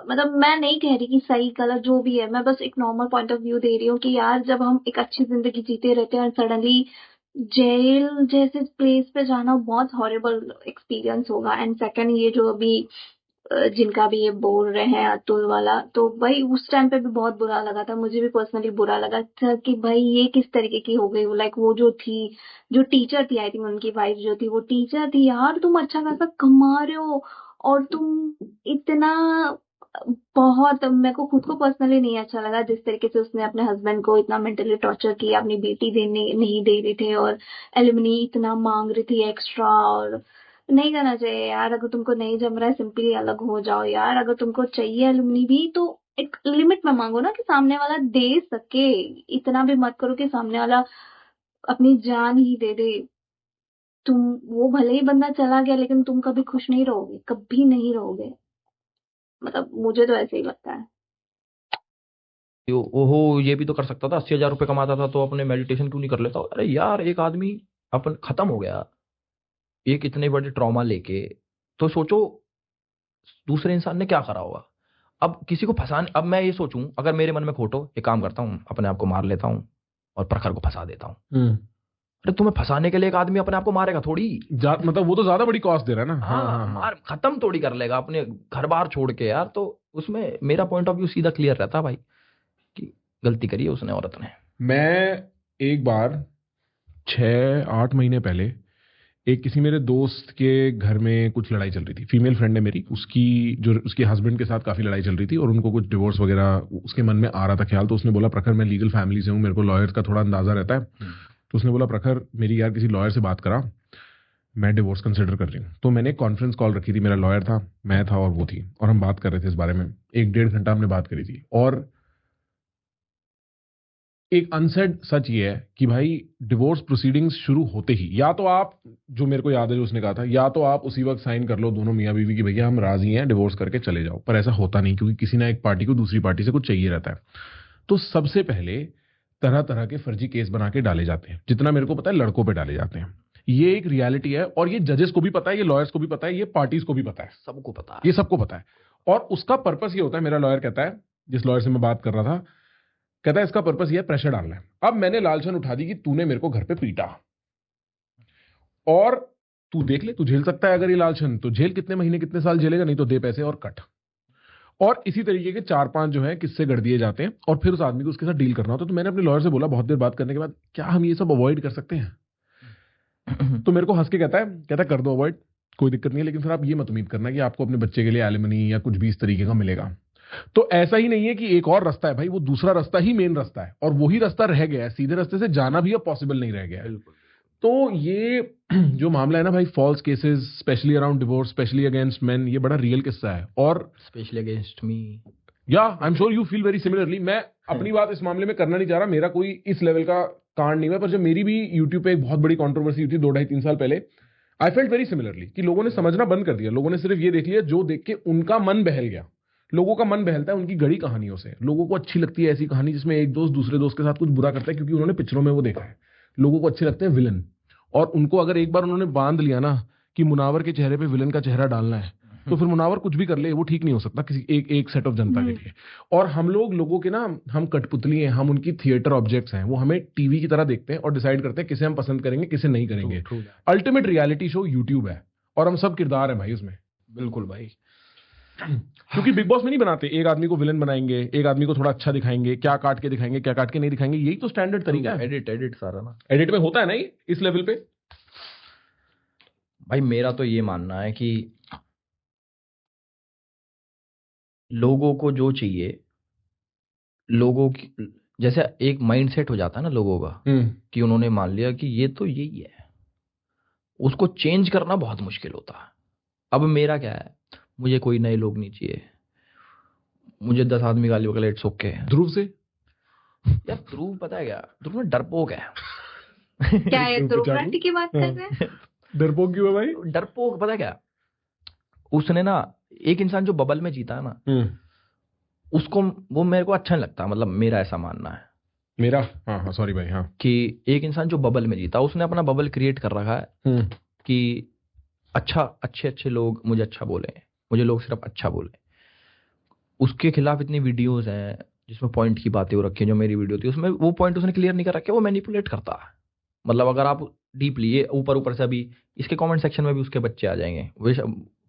S3: मतलब मैं नहीं कह रही कि सही गलत जो भी है, मैं बस एक नॉर्मल पॉइंट ऑफ व्यू दे रही हूँ कि यार जब हम एक अच्छी जिंदगी जीते रहते हैं और सडनली जेल जैसे प्लेस पे जाना बहुत हॉरिबल एक्सपीरियंस होगा। एंड सेकंड, ये जो अभी जिनका भी ये बोल रहे हैं अतुल वाला, तो भाई उस टाइम पे भी बहुत बुरा लगा था, मुझे भी पर्सनली बुरा लगा था कि भाई ये किस तरीके की हो गई। लाइक वो जो थी, जो टीचर थी, आई थिंक उनकी वाइफ जो थी वो टीचर थी। यार तुम अच्छा खासा कमा रहे हो और तुम इतना, बहुत मेरे को खुद को पर्सनली नहीं अच्छा लगा जिस तरीके से उसने अपने हस्बैंड को इतना मेंटली टॉर्चर किया। अपनी बेटी देने नहीं दे रही थे, और एलिमनी इतना मांग रही थी एक्स्ट्रा। और नहीं करना चाहिए यार, अगर तुमको नहीं जम रहा है सिंपली अलग हो जाओ यार। अगर तुमको चाहिए एलिमनी भी तो एक लिमिट में मांगो ना, कि सामने वाला दे सके। इतना भी मत करो कि सामने वाला अपनी जान ही दे दे। तुम, वो भले ही बंदा चला गया लेकिन तुम कभी खुश नहीं रहोगे, कभी नहीं रहोगे। मतलब मुझे तो ऐसे ही लगता है।
S2: ओहो, ये भी तो कर सकता था, 80,000 रुपये कमाता था तो अपने मेडिटेशन क्यों नहीं कर लेता। अरे यार, एक आदमी अपन खत्म हो गया एक इतने बड़े ट्रॉमा लेके, तो सोचो दूसरे इंसान ने क्या करा होगा। अब किसी को फंसाने, अब मैं ये सोचूं, अगर मेरे मन में खोट हो, एक काम करता हूं, अपने आप को मार लेता हूं और प्रखर को फंसा देता हूं। अरे तुम्हें फंसाने के लिए एक आदमी अपने आप को मारेगा थोड़ी।
S1: मतलब वो तो ज्यादा बड़ी कॉस्ट दे रहा है ना।
S2: हाँ, मार खत्म थोड़ी कर लेगा अपने घर बार छोड़ के यार। तो उसमें मेरा पॉइंट ऑफ व्यू सीधा क्लियर रहता भाई, कि गलती करी है उसने, औरत ने।
S1: मैं एक बार 6-8 महीने पहले एक किसी मेरे दोस्त के घर में कुछ लड़ाई चल रही थी। फीमेल फ्रेंड है मेरी, उसके हस्बैंड के साथ काफी लड़ाई चल रही थी और उनको कुछ डिवोर्स वगैरह उसके मन में आ रहा था ख्याल। तो उसने बोला, प्रखर मैं लीगल फैमिली से हूँ, मेरे को लॉयर का थोड़ा अंदाजा रहता है। तो उसने बोला, प्रखर मेरी यार किसी लॉयर से बात करा, मैं डिवोर्स कंसिडर कर रही हूँ। तो मैंने एक कॉन्फ्रेंस कॉल रखी थी, मेरा लॉयर था, मैं था और वो थी, और हम बात कर रहे थे इस बारे में। 1-1.5 घंटा हमने बात करी थी। और एक अनसेड सच ये है कि भाई डिवोर्स प्रोसीडिंग्स शुरू होते ही, या तो आप, जो मेरे को याद है जो उसने कहा था, या तो आप उसी वक्त साइन कर लो दोनों मियाँ बीवी की, भैया हम राजी हैं, डिवोर्स करके चले जाओ। पर ऐसा होता नहीं, क्योंकि किसी ना एक पार्टी को दूसरी पार्टी से कुछ चाहिए रहता है। तो सबसे पहले तरह तरह के फर्जी केस बना के डाले जाते हैं, जितना मेरे को पता है लड़कों पे डाले जाते हैं। ये एक रियलिटी है, और ये जजेस को भी पता है, ये लॉयर्स को भी पता है, ये पार्टीज को भी पता है,
S2: सबको पता है,
S1: ये सबको पता है। और उसका पर्पस ये होता है, मेरा लॉयर कहता है, जिस लॉयर से मैं बात कर रहा था, कहता है इसका पर्पस ये है प्रेशर डालना है। अब मैंने लालचन उठा दी कि तूने मेरे को घर पे पीटा, और तू देख ले, तू झेल सकता है अगर ये लालचन, तो झेल, कितने महीने कितने साल झेलेगा, नहीं तो दे पैसे और कट। और इसी तरीके के 4-5 जो है किस्से गढ़ दिए जाते हैं, और फिर उस आदमी को उसके साथ डील करना होता है। तो मैंने अपने लॉयर से बोला बहुत देर बात करने के बाद, क्या हम ये सब अवॉइड कर सकते हैं? तो मेरे को हंस के कहता है कर दो अवॉइड, कोई दिक्कत नहीं है, लेकिन फिर आप ये मत उम्मीद करना कि आपको अपने बच्चे के लिए एलिमनी या कुछ भी इस तरीके का मिलेगा। तो ऐसा ही नहीं है कि एक और रास्ता है भाई, वो दूसरा रास्ता ही मेन रास्ता है, और वही रास्ता रह गया है, सीधे रास्ते से जाना भी अब पॉसिबल नहीं रह गया है। तो ये जो मामला है ना भाई, false cases specially around divorce, specially against men, ये बड़ा रियल किस्सा है। और
S2: स्पेशली अगेंस्ट मी,
S1: या I am sure you feel very similarly. मैं अपनी बात इस मामले में करना नहीं चाह रहा, मेरा कोई इस लेवल का कांड नहीं हुआ, पर जब मेरी भी यूट्यूब पे एक बहुत बड़ी कंट्रोवर्सी हुई थी 2-2.5-3 साल पहले, आई फेल्ट वेरी सिमिलरली कि लोगों ने समझना बंद कर दिया। लोगों ने सिर्फ ये देख लिया जो देख के उनका मन बहल गया। लोगों का मन बहलता है उनकी गढ़ी कहानियों से। लोगों को अच्छी लगती है ऐसी कहानी जिसमें एक दोस्त दूसरे दोस्त के साथ कुछ बुरा करता है, क्योंकि उन्होंने पिक्चरों में वो देखा है। लोगों को अच्छे लगते हैं विलन, और उनको अगर एक बार उन्होंने बांध लिया ना कि मुनावर के चेहरे पे विलन का चेहरा डालना है, तो फिर मुनावर कुछ भी कर ले, वो ठीक नहीं हो सकता किसी एक सेट ऑफ जनता के लिए। और हम लोगों के ना, हम कठपुतली हैं, हम उनकी थिएटर ऑब्जेक्ट्स हैं। वो हमें टीवी की तरह देखते हैं और डिसाइड करते हैं किसे हम पसंद करेंगे किसे नहीं करेंगे। अल्टीमेट रियलिटी शो यूट्यूब है, और हम सब किरदार हैं भाई उसमें,
S2: बिल्कुल भाई।
S1: क्योंकि बिग बॉस में नहीं बनाते एक आदमी को विलन बनाएंगे, एक आदमी को थोड़ा अच्छा दिखाएंगे, क्या काट के दिखाएंगे, क्या काट के नहीं दिखाएंगे, यही तो स्टैंडर्ड तरीका है।
S2: एडिट सारा ना
S1: एडिट में होता है ना ये इस लेवल पे।
S2: भाई मेरा तो ये मानना है कि लोगों को जो चाहिए, लोगों की जैसे एक माइंडसेट हो जाता है ना लोगों का, कि उन्होंने मान लिया कि ये तो यही है, उसको चेंज करना बहुत मुश्किल होता है। अब मेरा क्या है, मुझे कोई नए लोग नहीं चाहिए, मुझे 10 आदमी गाली वगैरह इट्स ओके।
S1: ध्रुव से
S2: यार ध्रुव पता है क्या, ध्रुव में डरपोक है।
S3: क्या ये ध्रुव राठी की बात कर रहे हैं?
S1: डरपोक क्यों है भाई?
S2: डरपोक पता है क्या, उसने ना एक इंसान जो बबल में जीता है ना, उसको वो मेरे को अच्छा नहीं लगता। मतलब मेरा ऐसा मानना है,
S1: मेरा हाँ सॉरी भाई, हाँ
S2: कि एक इंसान जो बबल में जीता, उसने अपना बबल क्रिएट कर रखा है कि अच्छे लोग मुझे अच्छा बोले, मुझे लोग सिर्फ अच्छा बोले। उसके खिलाफ इतनी वीडियोस हैं जिसमें पॉइंट की बातें हो रखी है, जो मेरी वीडियो थी उसमें वो पॉइंट उसने क्लियर नहीं कर रखे, वो मैनिपुलेट करता है। मतलब अगर आप डीपली ये ऊपर से, अभी इसके कमेंट सेक्शन में भी उसके बच्चे आ जाएंगे, वे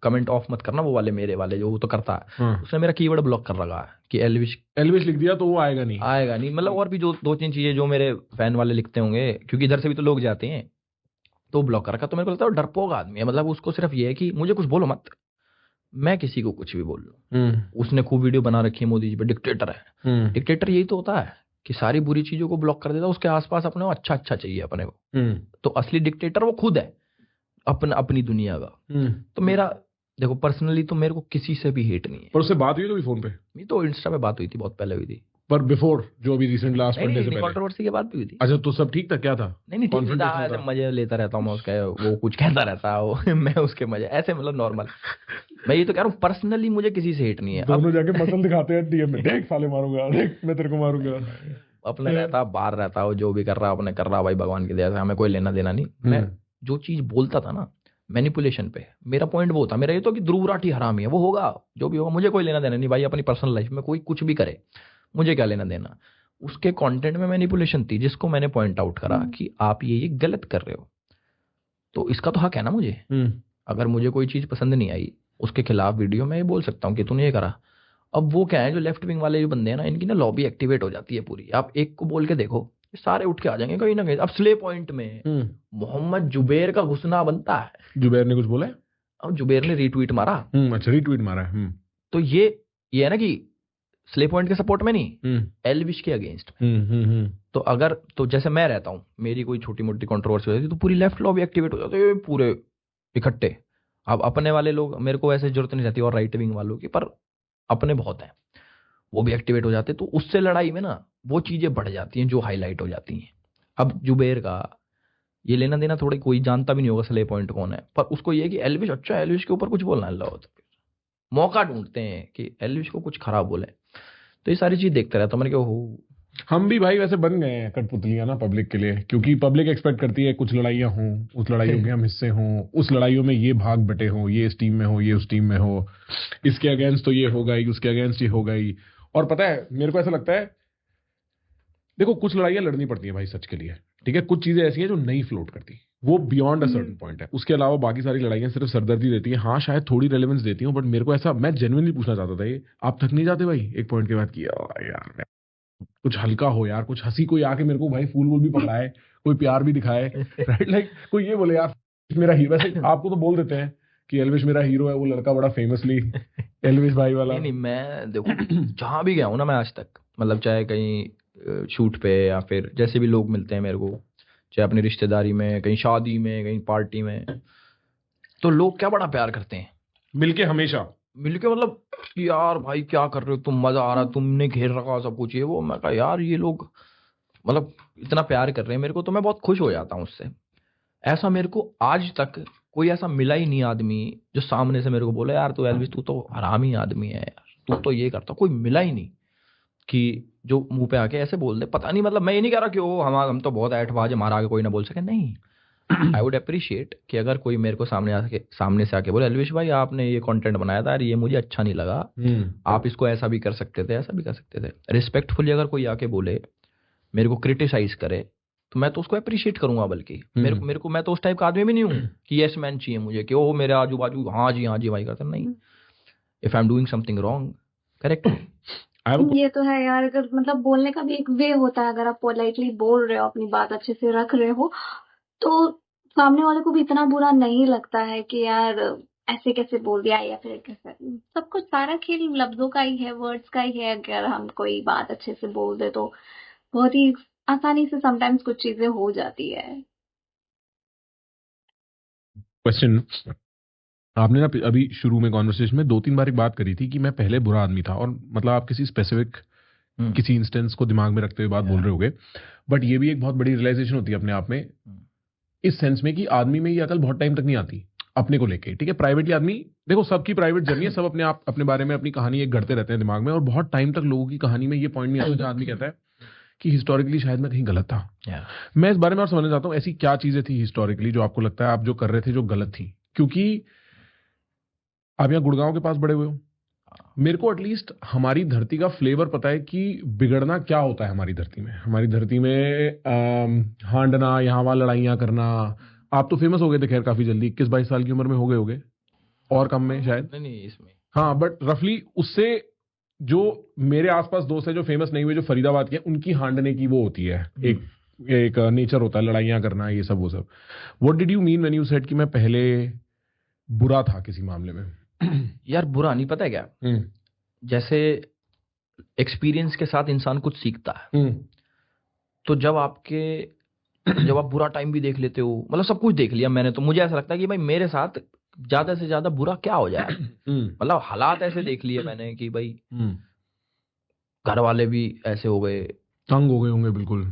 S2: कमेंट ऑफ मत करना, वो वाले मेरे वाले जो वो तो करता है। उसने मेरा कीवर्ड ब्लॉक कर रखा है कि एल्विश लिख दिया तो वो आएगा नहीं। मतलब और भी जो 2-3 चीजें जो मेरे फैन वाले लिखते होंगे, क्योंकि इधर से भी तो लोग जाते हैं, तो ब्लॉक कर रखा। तो मेरे को लगता है डरपोक आदमी है। मतलब उसको सिर्फ ये है कि मुझे कुछ बोलो मत, मैं किसी को कुछ भी बोल लूं। उसने खूब वीडियो बना रखी है मोदी जी पे, डिक्टेटर है। डिक्टेटर यही तो होता है कि सारी बुरी चीजों को ब्लॉक कर देता, उसके आसपास अपने को अच्छा चाहिए अपने को। तो असली डिक्टेटर वो खुद है, अपनी दुनिया का। तो मेरा देखो पर्सनली तो मेरे को किसी से भी हेट नहीं है।
S1: पर उससे बात हुई कभी फोन पे?
S2: नहीं तो इंस्टा पे बात हुई थी, बहुत पहले हुई थी।
S1: पर बिफोर जो अभी रिसेंट लास्ट मंडे से पहले
S2: कंट्रोवर्सी के बाद भी हुई थी।
S1: अच्छा, तो सब ठीक था? क्या था?
S2: नहीं ठीक था, ऐसे मजे लेता रहता हूँ मैं उसका, वो कुछ कहता रहता है मैं उसके मजे ऐसे, मतलब नॉर्मल। मैं ये तो कह रहा हूँ पर्सनली मुझे किसी से हेट नहीं है।
S1: दोनों जाके मसल दिखाते हैं डीएम में, देख साले मारूंगा, देख मैं तेरे को मारूंगा।
S2: अपने रहता, बाहर रहता हो, जो भी कर रहा अपने कर रहा भाई, भगवान की दया से हमें कोई लेना देना नहीं। मैं जो चीज बोलता था ना मैनिपुलेशन पे, मेरा पॉइंट वो था। मेरा ये तो कि ध्रुव राठी हरामी है, वो होगा जो भी होगा, मुझे कोई लेना देना नहीं भाई। अपनी पर्सनल लाइफ में कोई कुछ भी करे, मुझे क्या लेना देना। उसके कंटेंट में मैनिपुलेशन थी, जिसको मैंने पॉइंट आउट करा कि आप ये गलत कर रहे हो, तो इसका तो हक है ना मुझे। अगर मुझे कोई चीज पसंद नहीं आई, उसके खिलाफ वीडियो में ये बोल सकता हूँ कि तूने ये करा। अब वो क्या है, जो लेफ्ट विंग वाले जो बंदे हैं ना, इनकी ना लॉबी एक्टिवेट हो जाती है पूरी। आप एक को बोल के देखो, सारे उठ के आ जाएंगे कहीं ना कहीं। अब स्ले पॉइंट में मोहम्मद जुबैर का घुसना बनता है।
S1: जुबैर ने कुछ बोला है?
S2: अब जुबैर ने रीट्वीट मारा।
S1: अच्छा, रीट्वीट मारा है।
S2: तो ये है ना कि स्ले पॉइंट के सपोर्ट में नहीं, एल्विश के अगेंस्ट। तो अगर तो जैसे मैं रहता हूँ, मेरी कोई छोटी मोटी कंट्रोवर्सी हो जाती तो पूरी लेफ्ट लॉबी एक्टिवेट हो जाती है, पूरे इकट्ठे। अब अपने वाले लोग, मेरे को ऐसे जरूरत नहीं रहती और राइट विंग वालों की, पर अपने बहुत हैं, वो भी एक्टिवेट हो जाते। तो उससे लड़ाई में ना वो चीजें बढ़ जाती हैं जो हाईलाइट हो जाती हैं। अब जुबैर का ये लेना देना थोड़ी, कोई जानता भी नहीं होगा स्ले पॉइंट कौन है, पर उसको ये कि एल्विश अच्छा है, एल्विश के ऊपर कुछ बोलना है, तो मौका ढूंढते हैं कि एल्विश को कुछ खराब बोले। तो ये सारी चीज देखते रहता हूं। मैंने कहा
S1: हम भी भाई वैसे बन गए हैं कठपुतलियां ना पब्लिक के लिए, क्योंकि पब्लिक एक्सपेक्ट करती है कुछ लड़ाइयां हों, उस लड़ाइयों के हम हिस्से हों, उस लड़ाइयों में ये भाग बटे हों, ये इस टीम में हो, ये उस टीम में हो, इसके अगेंस्ट तो ये होगा ही, उसके अगेंस्ट ये होगा ही। और पता है मेरे को ऐसा लगता है, देखो कुछ लड़ाइयां लड़नी पड़ती है भाई सच के लिए, ठीक है। कुछ चीजें ऐसी हैं जो नहीं फ्लोट करती, वो बियॉन्ड अ सर्टेन पॉइंट है। उसके अलावा बाकी सारी लड़ाइयां सिर्फ सरदर्दी देती हैं। हाँ शायद थोड़ी रेलेवेंस देती हूँ, बट मेरे को ऐसा, मैं जेन्युइनली पूछना चाहता था, ये आप थक नहीं जाते भाई एक पॉइंट के बाद कि यार कुछ हल्का हो यार, कुछ हंसी, कोई आके मेरे को भाई फूल वूल भी पकड़ाए, कोई प्यार भी दिखाए, राइट? लाइक कोई ये बोले यार मेरा हीरो। वैसे आपको तो बोल देते हैं कि एल्विश मेरा हीरो है, वो लड़का बड़ा फेमसली एल्विश भाई वाला।
S2: नहीं मैं देखो जहां भी गया हूं ना मैं आज तक, मतलब चाहे कहीं शूट पे या फिर जैसे भी लोग मिलते हैं मेरे को, चाहे अपनी रिश्तेदारी में, कहीं शादी में, कहीं पार्टी में, तो लोग क्या बड़ा प्यार करते हैं
S1: मिलके, हमेशा
S2: मिलके। मतलब यार भाई क्या कर रहे हो तुम, मजा आ रहा, तुमने घेर रखा सब कुछ, ये वो। मैं कहा यार ये लोग मतलब इतना प्यार कर रहे हैं मेरे को, तो मैं बहुत खुश हो जाता हूँ उससे। ऐसा मेरे को आज तक कोई ऐसा मिला ही नहीं आदमी जो सामने से मेरे को बोले यार तू एल्विश तू तो हरामी आदमी है यार, तू तो ये करता। कोई मिला ही नहीं कि जो मुंह पे आके ऐसे बोल दे। पता नहीं, मतलब मैं ये नहीं कह रहा कि वो हम तो बहुत ऐठबाज है, हमारा आगे कोई ना बोल सके, नहीं। आई वुड अप्रिशिएट कि अगर कोई मेरे को सामने से आके बोले एल्विश भाई आपने ये कंटेंट बनाया था यार, ये मुझे अच्छा नहीं लगा, आप इसको ऐसा भी कर सकते थे, ऐसा भी कर सकते थे। रिस्पेक्टफुली अगर कोई आके बोले, मेरे को क्रिटिसाइज करे, तो मैं तो उसको अप्रिशिएट करूंगा, बल्कि मेरे को मैं तो उस टाइप का आदमी भी नहीं हूँ कि यस मैन चाहिए मुझे कि वो मेरे आजू बाजू हाँ जी भाई करता नहीं। If I am doing something wrong, correct.
S3: ये तो है यार, अगर मतलब बोलने का भी एक वे होता है, अगर आप पोलाइटली बोल रहे हो, अपनी बात अच्छे से रख रहे हो, तो सामने वाले को भी इतना बुरा नहीं लगता है कि यार ऐसे कैसे बोल दिया या फिर कैसे। सब कुछ सारा खेल लफ्जों का ही है, वर्ड्स का ही है। अगर हम कोई बात अच्छे से बोल दे तो बहुत ही आसानी से समटाइम्स कुछ चीजें हो जाती है।
S1: क्वेश्चन, आपने ना अभी शुरू में कॉन्वर्सेशन में 2-3 बार एक बात करी थी कि मैं पहले बुरा आदमी था, और मतलब आप किसी स्पेसिफिक किसी इंस्टेंस को दिमाग में रखते हुए बात बोल रहे होगे, बट ये भी एक बहुत बड़ी रियलाइजेशन होती है अपने आप में, इस सेंस में कि आदमी में ये अकल बहुत टाइम तक नहीं आती अपने को लेके। ठीक है, प्राइवेटली आदमी, देखो सबकी प्राइवेट जर्नी है, सब अपने आप अपने बारे में अपनी कहानी एक गढ़ते रहते हैं दिमाग में, और बहुत टाइम तक लोगों की कहानी में ये पॉइंट नहीं आता जहाँ आदमी कहता है कि हिस्टोरिकली शायद मैं कहीं गलत था। मैं इस बारे में और समझना चाहता हूँ, ऐसी क्या चीजें थी हिस्टोरिकली जो आपको लगता है आप जो कर रहे थे जो गलत थी? क्योंकि आप यहाँ गुड़गांव के पास बड़े हुए हो, मेरे को एटलीस्ट हमारी धरती का फ्लेवर पता है कि बिगड़ना क्या होता है हमारी धरती में। हमारी धरती में हांडना, यहाँ वहाँ लड़ाइयाँ करना। आप तो फेमस हो गए थे खैर काफी जल्दी, 21-22 साल की उम्र में हो गए होगे, और कम में शायद।
S2: नहीं इसमें,
S1: हाँ, बट रफली उससे जो मेरे आसपास दोस्त है जो फेमस नहीं हुए, जो फरीदाबाद के, उनकी हांडने की वो होती है, एक नेचर होता है लड़ाइयाँ करना, ये सब वो सब। What did you mean when you said कि मैं पहले बुरा था किसी मामले में?
S2: यार बुरा नहीं, पता है क्या, जैसे एक्सपीरियंस के साथ इंसान कुछ सीखता है। तो जब आप बुरा टाइम भी देख लेते हो, मतलब सब कुछ देख लिया मैंने, तो मुझे ऐसा लगता है कि भाई मेरे साथ ज्यादा से ज्यादा बुरा क्या हो जाए। मतलब हालात ऐसे देख लिए मैंने कि भाई घर वाले भी ऐसे हो गए,
S1: तंग हो गए होंगे बिल्कुल।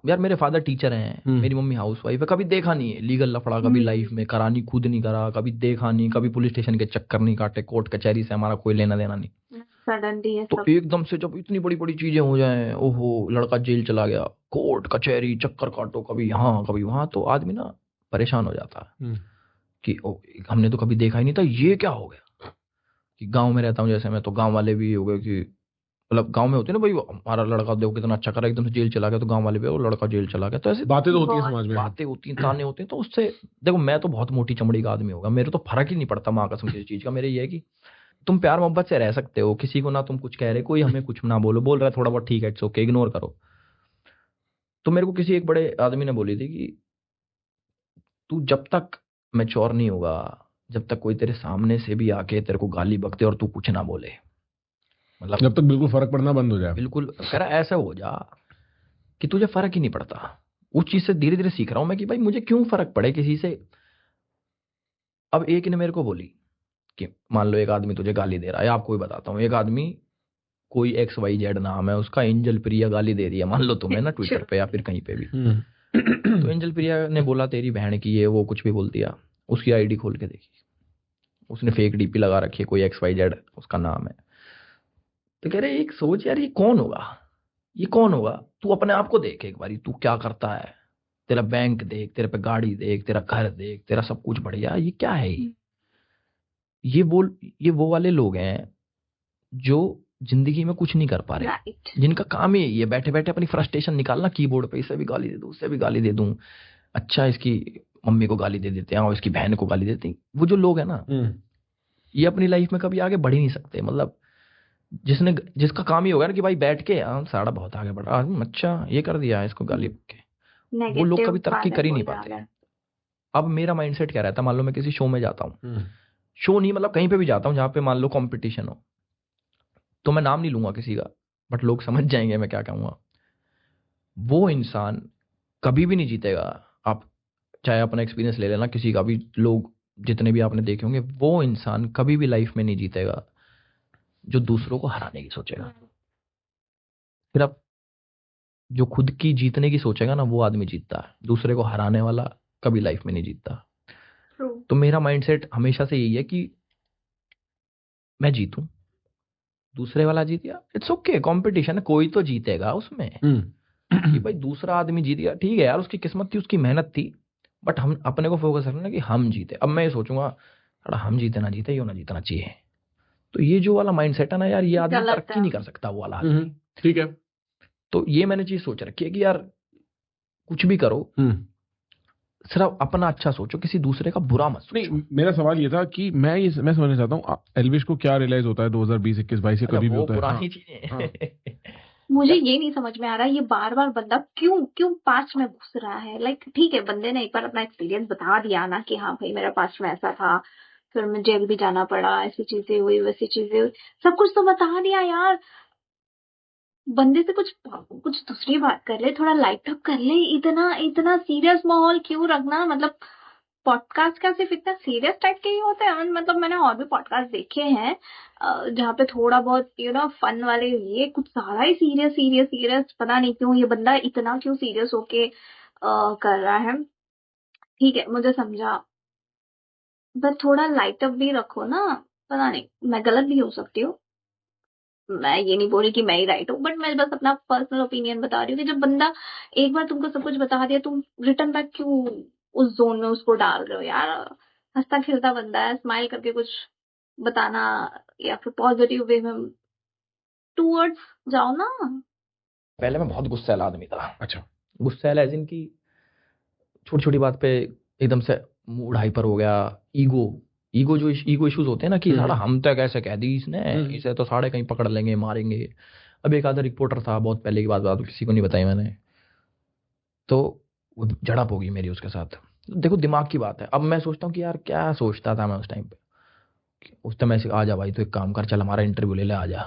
S2: यार मेरे फादर टीचर हैं, मेरी मम्मी हाउसवाइफ है, कभी देखा नहीं है लीगल लफड़ा, कभी लाइफ में करानी खुद नहीं करा, कभी देखा नहीं, कभी पुलिस स्टेशन के चक्कर नहीं काटे, कोर्ट कचहरी से हमारा कोई लेना देना नहीं।
S3: सडनली है
S2: तो एकदम से जब इतनी बड़ी बड़ी चीजें हो जाएं, ओहो लड़का जेल चला गया, कोर्ट कचहरी चक्कर काटो, कभी यहाँ कभी वहां, तो आदमी ना परेशान हो जाता है कि हमने तो कभी देखा ही नहीं था, ये क्या हो गया। कि गांव में रहता हूँ जैसे मैं, तो गांव वाले भी हो गए कि मतलब गांव में होते ना भाई, हमारा लड़का देखो कितना अच्छा करा, एकदम से जेल चला गया, तो गांव वाले भी वो लड़का जेल चला गया। तो ऐसे
S1: बातें तो होती है समाज में,
S2: बातें होती हैं, ताने होते हैं। तो उससे देखो, मैं तो बहुत मोटी चमड़ी का आदमी होगा, मेरे तो फर्क ही नहीं पड़ता माँ कसम किसी चीज का। मेरे ये है कि तुम प्यार मोहब्बत से रह सकते हो, किसी को ना तुम कुछ कह रहे, कोई हमें कुछ ना बोल रहा है थोड़ा बहुत ठीक है, इट्स ओके, इग्नोर करो। तो मेरे को किसी एक बड़े आदमी ने बोली थी कि तू जब तक मैच्योर नहीं होगा, जब तक कोई तेरे सामने से भी आके तेरे को गाली बकते और तू कुछ ना बोले, मतलब
S1: जब तक बिल्कुल फर्क पड़ना बंद हो जाए,
S2: बिल्कुल कह रहा ऐसा हो जा कि तुझे फर्क ही नहीं पड़ता। उस चीज से धीरे धीरे सीख रहा हूं मैं कि भाई मुझे क्यों फर्क पड़े किसी से। अब एक ने मेरे को बोली कि मान लो एक आदमी तुझे गाली दे रहा है, आपको भी बताता हूँ, एक आदमी कोई XYZ नाम है उसका, एंजल प्रिया गाली दे रही है, मान लो तुम्हें ना ट्विटर पे या फिर कहीं पे भी। तो एंजल प्रिया ने बोला तेरी बहन की ये वो कुछ भी बोल दिया, उसकी आईडी खोल के देखी, उसने फेक डीपी लगा रखी है, कोई XYZ उसका नाम है। तो कह रहे एक सोच यार, ये कौन होगा, ये कौन होगा। तू अपने आप को देख एक बारी, तू क्या करता है, तेरा बैंक देख, तेरे पे गाड़ी देख, तेरा घर देख, तेरा सब कुछ बढ़िया, ये क्या है। ये वो वाले लोग हैं जो जिंदगी में कुछ नहीं कर पा रहे, जिनका काम ही ये बैठे बैठे अपनी फ्रस्ट्रेशन निकालना कीबोर्ड पे, इसे भी गाली दे दूं, उससे भी गाली दे दूं, अच्छा इसकी मम्मी को गाली दे देते हैं और इसकी बहन को गाली देते हैं। वो जो लोग हैं ना, ये अपनी लाइफ में कभी आगे बढ़ ही नहीं सकते। मतलब जिसका काम ही होगा ना कि भाई बैठ के साड़ा बहुत आगे बढ़ा, अच्छा ये कर दिया इसको गाली के, वो लोग कभी तरक्की कर ही नहीं पाते। अब मेरा माइंडसेट क्या रहता है, मान लो मैं किसी शो में जाता हूँ, शो नहीं मतलब कहीं पे भी जाता हूँ जहाँ पे मान लो कंपटीशन हो, तो मैं नाम नहीं लूंगा किसी का, बट लोग समझ जाएंगे मैं क्या कहूँगा। वो इंसान कभी भी नहीं जीतेगा। आप चाहे अपना एक्सपीरियंस ले लेना किसी का भी, लोग जितने भी आपने देखे होंगे, वो इंसान कभी भी लाइफ में नहीं जीतेगा जो दूसरों को हराने की सोचेगा। फिर आप जो खुद की जीतने की सोचेगा ना, वो आदमी जीतता है, दूसरे को हराने वाला कभी लाइफ में नहीं जीतता। तो मेरा माइंडसेट हमेशा से यही है कि मैं जीतूं, दूसरे वाला जीत गया, इट्स ओके, कंपटीशन है, कोई तो जीतेगा उसमें। कि भाई दूसरा आदमी जीत गया, ठीक है यार, उसकी किस्मत थी, उसकी मेहनत थी, बट हम अपने को फोकस रखना कि हम जीते। अब मैं ये सोचूंगा हम जीते ना जीते, यो ना जीतना चाहिए। तो ये जो वाला माइंडसेट है ना यार, ये आदमी तरक्की नहीं कर सकता वो वाला आदमी।
S1: ठीक है।
S2: तो ये मैंने चीज सोच रखी है कि यार कुछ भी करो,
S1: हम्म।
S2: सिर्फ अपना अच्छा सोचो, किसी दूसरे का बुरा मत सोचो।
S1: नहीं, मेरा सवाल ये था कि मैं समझना चाहता हूँ एल्विश को क्या रियलाइज होता है 2020 21 22 या
S2: अच्छा,
S1: कभी भी
S2: वो
S1: होता है। हाँ,
S2: पुरानी चीजें
S1: हाँ।
S3: मुझे ये नहीं समझ में आ रहा ये बार बार बंदा क्यों क्यों पास्ट में घुस रहा है। लाइक ठीक है, बंदे ने एक बार अपना एक्सपीरियंस बता दिया ना कि हाँ भाई मेरा पास्ट में ऐसा था, फिर मैं जेल भी जाना पड़ा, ऐसी चीजें हुई वैसी चीजें हुई, सब कुछ तो बता दिया यार। बंदे से कुछ कुछ दूसरी बात कर ले, थोड़ा लाइट अप कर ले, इतना इतना सीरियस माहौल क्यों रखना। मतलब पॉडकास्ट का सिर्फ इतना सीरियस टाइप के ही होते हैं। मतलब मैंने और भी पॉडकास्ट देखे हैं जहाँ पे थोड़ा बहुत फन वाले, ये कुछ सारा ही सीरियस सीरियस सीरियस। पता नहीं क्यों ये बंदा इतना क्यों सीरियस होके कर रहा है। ठीक है, मुझे समझा, बट थोड़ा लाइट अप भी रखो ना। पता नहीं, मैं गलत भी हो सकती हूँ, मैं ये नहीं बोल रही कि मैं ही राइट हूँ, बट मैं बस अपना पर्सनल ओपिनियन बता रही हूँ कि जब बंदा एक बार तुमको सब कुछ बता दिया, तुम रिटर्न बैक क्यों उस जोन में उसको डाल रहे हो यार। हंसता खेलता बंदा है, स्माइल करके कुछ बताना, या फिर पॉजिटिव वे में टूवर्ड्स जाओ ना।
S2: पहले मैं बहुत गुस्सैल आदमी था।
S1: अच्छा।
S2: गुस्सैल एज इन की छोटी छोटी बात पे एकदम से मूड हाइपर हो गया। ईगो ईगो जो ईगो इश्यूज होते हैं ना, कि साला हम तो कैसे कह दी इसने, इसे तो साढ़े कहीं पकड़ लेंगे मारेंगे। अब एक आधा रिपोर्टर था, बहुत पहले की बात किसी को नहीं बताई मैंने, तो वो झड़प होगी मेरी उसके साथ। देखो दिमाग की बात है। अब मैं सोचता हूँ कि यार क्या सोचता था मैं उस टाइम पे। उस टाइम ऐसे आ जा भाई, तो एक काम कर, चल हमारा इंटरव्यू ले ले, आ जा।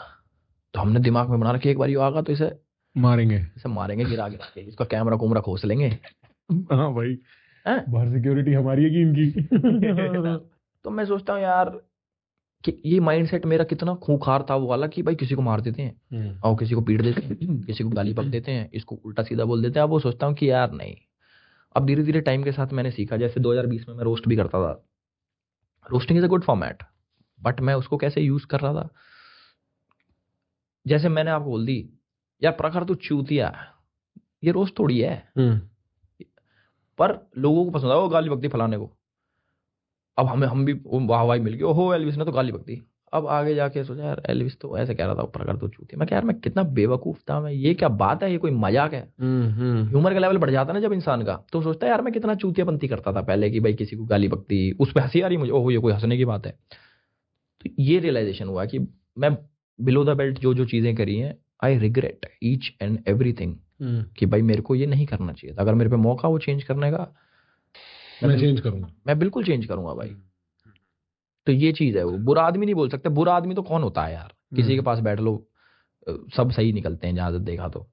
S2: तो हमने दिमाग में बना रखा एक बार ये आगा तो इसे
S1: मारेंगे।
S2: इसे मारेंगे, गिरा गिरा के इसका कैमरा कुमरा खोस लेंगे।
S1: हाँ भाई,
S2: हैं?
S1: बाहर सिक्योरिटी हमारी है कि इनकी।
S2: तो मैं सोचता हूँ यार कि ये माइंडसेट मेरा कितना खूंखार था वो वाला, कि भाई किसी को मार देते हैं और किसी को पीट देते हैं, किसी को गाली बक देते हैं, इसको उल्टा सीधा बोल देते हैं। अब वो सोचता हूँ कि यार नहीं। अब धीरे धीरे टाइम के साथ मैंने सीखा, जैसे 2020 में मैं रोस्ट भी करता था। Roasting is a good format, but मैं उसको कैसे यूज कर रहा था। जैसे मैंने आपको बोल दी, यार प्रखर तू चूतिया है, ये रोस्ट थोड़ी है, पर लोगों को पसंद आया वो गाली बकती फलाने को। अब हम भी वाह वाह मिल गई, ओहो एल्विस ने तो गाली बक दी। अब आगे जाके सोचा यार एल्विस तो ऐसे कह रहा था, प्रखर तो चूतिया। मैं कह यार मैं कितना बेवकूफ था मैं, ये क्या बात है, ये कोई मजाक है। ह्यूमर का लेवल बढ़ जाता है ना जब इंसान का, तो सोचता है यार मैं कितना चूतियापंती करता था पहले, कि भाई किसी को गाली बकती, उस पर हंसी आ रही मुझे, ओहो ये कोई हंसने की बात है। तो ये रियलाइजेशन हुआ कि मैं बिलो द बेल्ट जो जो चीजें करी हैं, I regret each and everything, कि भाई मेरे को ये नहीं करना चाहिए था। अगर मेरे पे मौका हो चेंज करने का,
S1: मैं चेंज करूंगा,
S2: मैं बिल्कुल चेंज करूंगा भाई। तो ये चीज है, वो बुरा आदमी नहीं बोल सकते। बुरा आदमी तो कौन होता है यार, किसी के पास बैठ लो, सब सही निकलते हैं जहां तक देखा तो।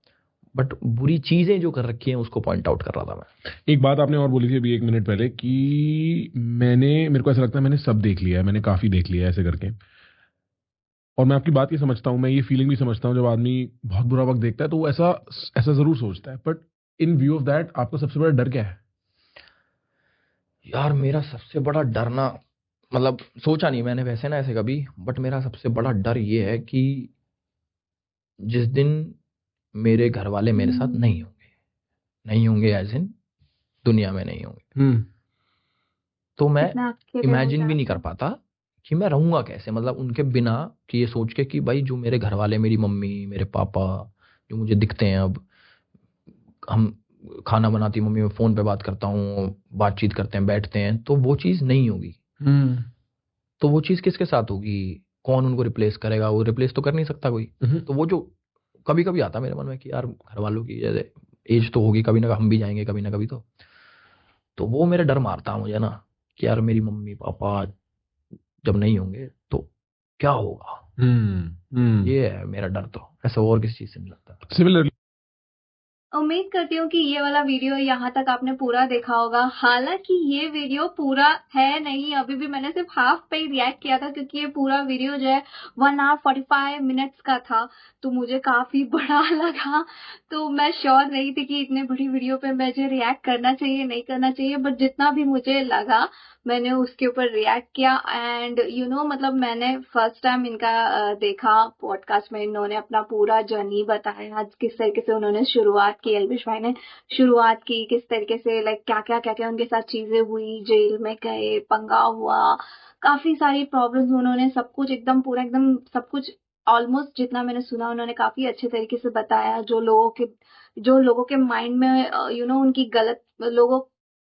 S2: बट बुरी चीजें जो कर रखी हैं उसको पॉइंट आउट कर रहा था मैं।
S1: एक बात आपने और बोली थी अभी 1 मिनट पहले कि मेरे को ऐसा लगता है मैंने सब देख लिया है, मैंने काफी देख लिया है ऐसे करके। और मैं आपकी बात ये समझता हूँ, मैं ये फीलिंग भी समझता हूँ, जब आदमी बहुत बुरा वक्त देखता है तो वो ऐसा ऐसा जरूर सोचता है। But in view of that आपका सबसे बड़ा डर क्या है?
S2: यार मेरा सबसे बड़ा डर ना, मतलब सोचा नहीं मैंने वैसे ना ऐसे कभी, बट मेरा सबसे बड़ा डर ये है कि जिस दिन मेरे घर वाले मेरे साथ नहीं होंगे एज इन दुनिया में नहीं होंगे, तो मैं
S3: कितना अकेले हो
S2: इमेजिन भी नहीं कर
S3: जाते
S2: पाता कि मैं रहूंगा कैसे, मतलब उनके बिना। कि ये सोच के कि भाई जो मेरे घर वाले, मेरी मम्मी मेरे पापा जो मुझे दिखते हैं, अब हम खाना बनाती मम्मी, मैं फोन पे बात करता हूँ, बातचीत करते हैं, बैठते हैं, तो वो चीज़ नहीं होगी। तो वो चीज़ किसके साथ होगी, कौन उनको रिप्लेस करेगा, वो रिप्लेस तो कर नहीं सकता कोई। तो वो जो कभी कभी आता मेरे मन में कि यार घर वालों की जैसे एज तो होगी, कभी ना हम भी जाएंगे कभी ना कभी, तो वो मेरा डर मारता है मुझे ना, कि यार मेरी मम्मी पापा जब नहीं होंगे तो क्या होगा। ये है मेरा डर, तो ऐसा और किसी चीज से नहीं लगता।
S1: सिमिलरली
S3: उम्मीद करती हूँ कि ये वाला वीडियो यहाँ तक आपने पूरा देखा होगा। हालांकि ये वीडियो पूरा है नहीं, अभी भी मैंने सिर्फ हाफ पे ही रिएक्ट किया था, क्योंकि ये पूरा वीडियो जो है 1 hour 45 minutes का था, तो मुझे काफी बड़ा लगा। तो मैं श्योर नहीं थी कि इतने बड़ी वीडियो पे मुझे रिएक्ट करना चाहिए नहीं करना चाहिए, बट जितना भी मुझे लगा मैंने उसके ऊपर रिएक्ट किया। एंड मतलब मैंने फर्स्ट टाइम इनका देखा पॉडकास्ट में, इन्होंने अपना पूरा जर्नी बताया, आज किस तरीके से उन्होंने शुरुआत की, एल्विश भाई ने शुरुआत की, किस तरीके से लाइक क्या क्या उनके साथ चीजें हुई, जेल में गए, पंगा हुआ, काफी सारी प्रॉब्लम्स, उन्होंने सब कुछ एकदम पूरा एकदम सब कुछ ऑलमोस्ट जितना मैंने सुना उन्होंने काफी अच्छे तरीके से बताया। जो लोगों के माइंड में उनकी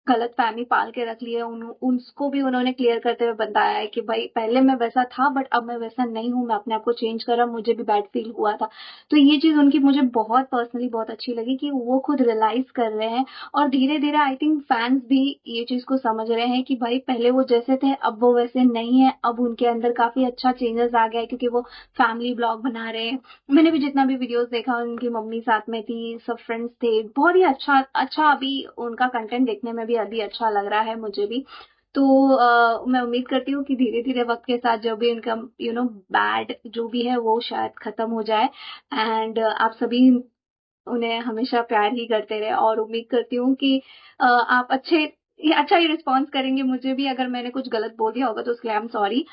S3: गलत फहमी पाल के रख ली है, उसको भी उन्होंने क्लियर करते हुए बताया है कि भाई पहले मैं वैसा था बट अब मैं वैसा नहीं हूँ, मैं अपने आप को चेंज कर रहा, मुझे भी बैड फील हुआ था। तो ये चीज उनकी मुझे बहुत पर्सनली बहुत अच्छी लगी कि वो खुद रियलाइज कर रहे हैं, और धीरे धीरे आई थिंक फैंस भी ये चीज को समझ रहे हैं कि भाई पहले वो जैसे थे अब वो वैसे नहीं है, अब उनके अंदर काफी अच्छा चेंजेस आ गया है, क्योंकि वो फैमिली ब्लॉग बना रहे हैं। मैंने भी जितना भी वीडियोस देखा उनकी मम्मी साथ में थी, सब फ्रेंड्स थे, बहुत ही अच्छा अभी उनका कंटेंट देखने में भी अभी अच्छा लग रहा है मुझे भी। तो मैं उम्मीद करती हूँ कि धीरे धीरे वक्त के साथ जो भी उनका बैड जो भी है वो शायद खत्म हो जाए, एंड आप सभी उन्हें हमेशा प्यार ही करते रहे, और उम्मीद करती हूँ कि आप अच्छा ही रिस्पॉन्स करेंगे। मुझे भी अगर मैंने कुछ गलत बोल दिया होगा तो उसके लिए आई एम सॉरी।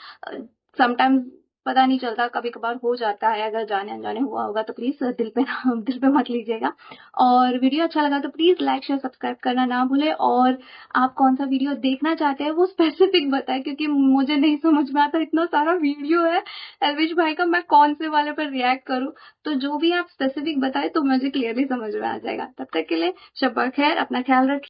S3: समटाइम्स पता नहीं चलता, कभी कभार हो जाता है, अगर जाने अनजाने हुआ होगा तो प्लीज दिल पे मत लीजिएगा। और वीडियो अच्छा लगा तो प्लीज लाइक शेयर सब्सक्राइब करना ना भूले, और आप कौन सा वीडियो देखना चाहते हैं वो स्पेसिफिक बताएं, क्योंकि मुझे नहीं समझ में आता, इतना सारा वीडियो है एल्विश भाई का, मैं कौन से वाले पर रिएक्ट करूं। तो जो भी आप स्पेसिफिक बताएं तो मुझे क्लियरली समझ में आ जाएगा। तब तक के लिए शब्बा खैर, अपना ख्याल रखिए।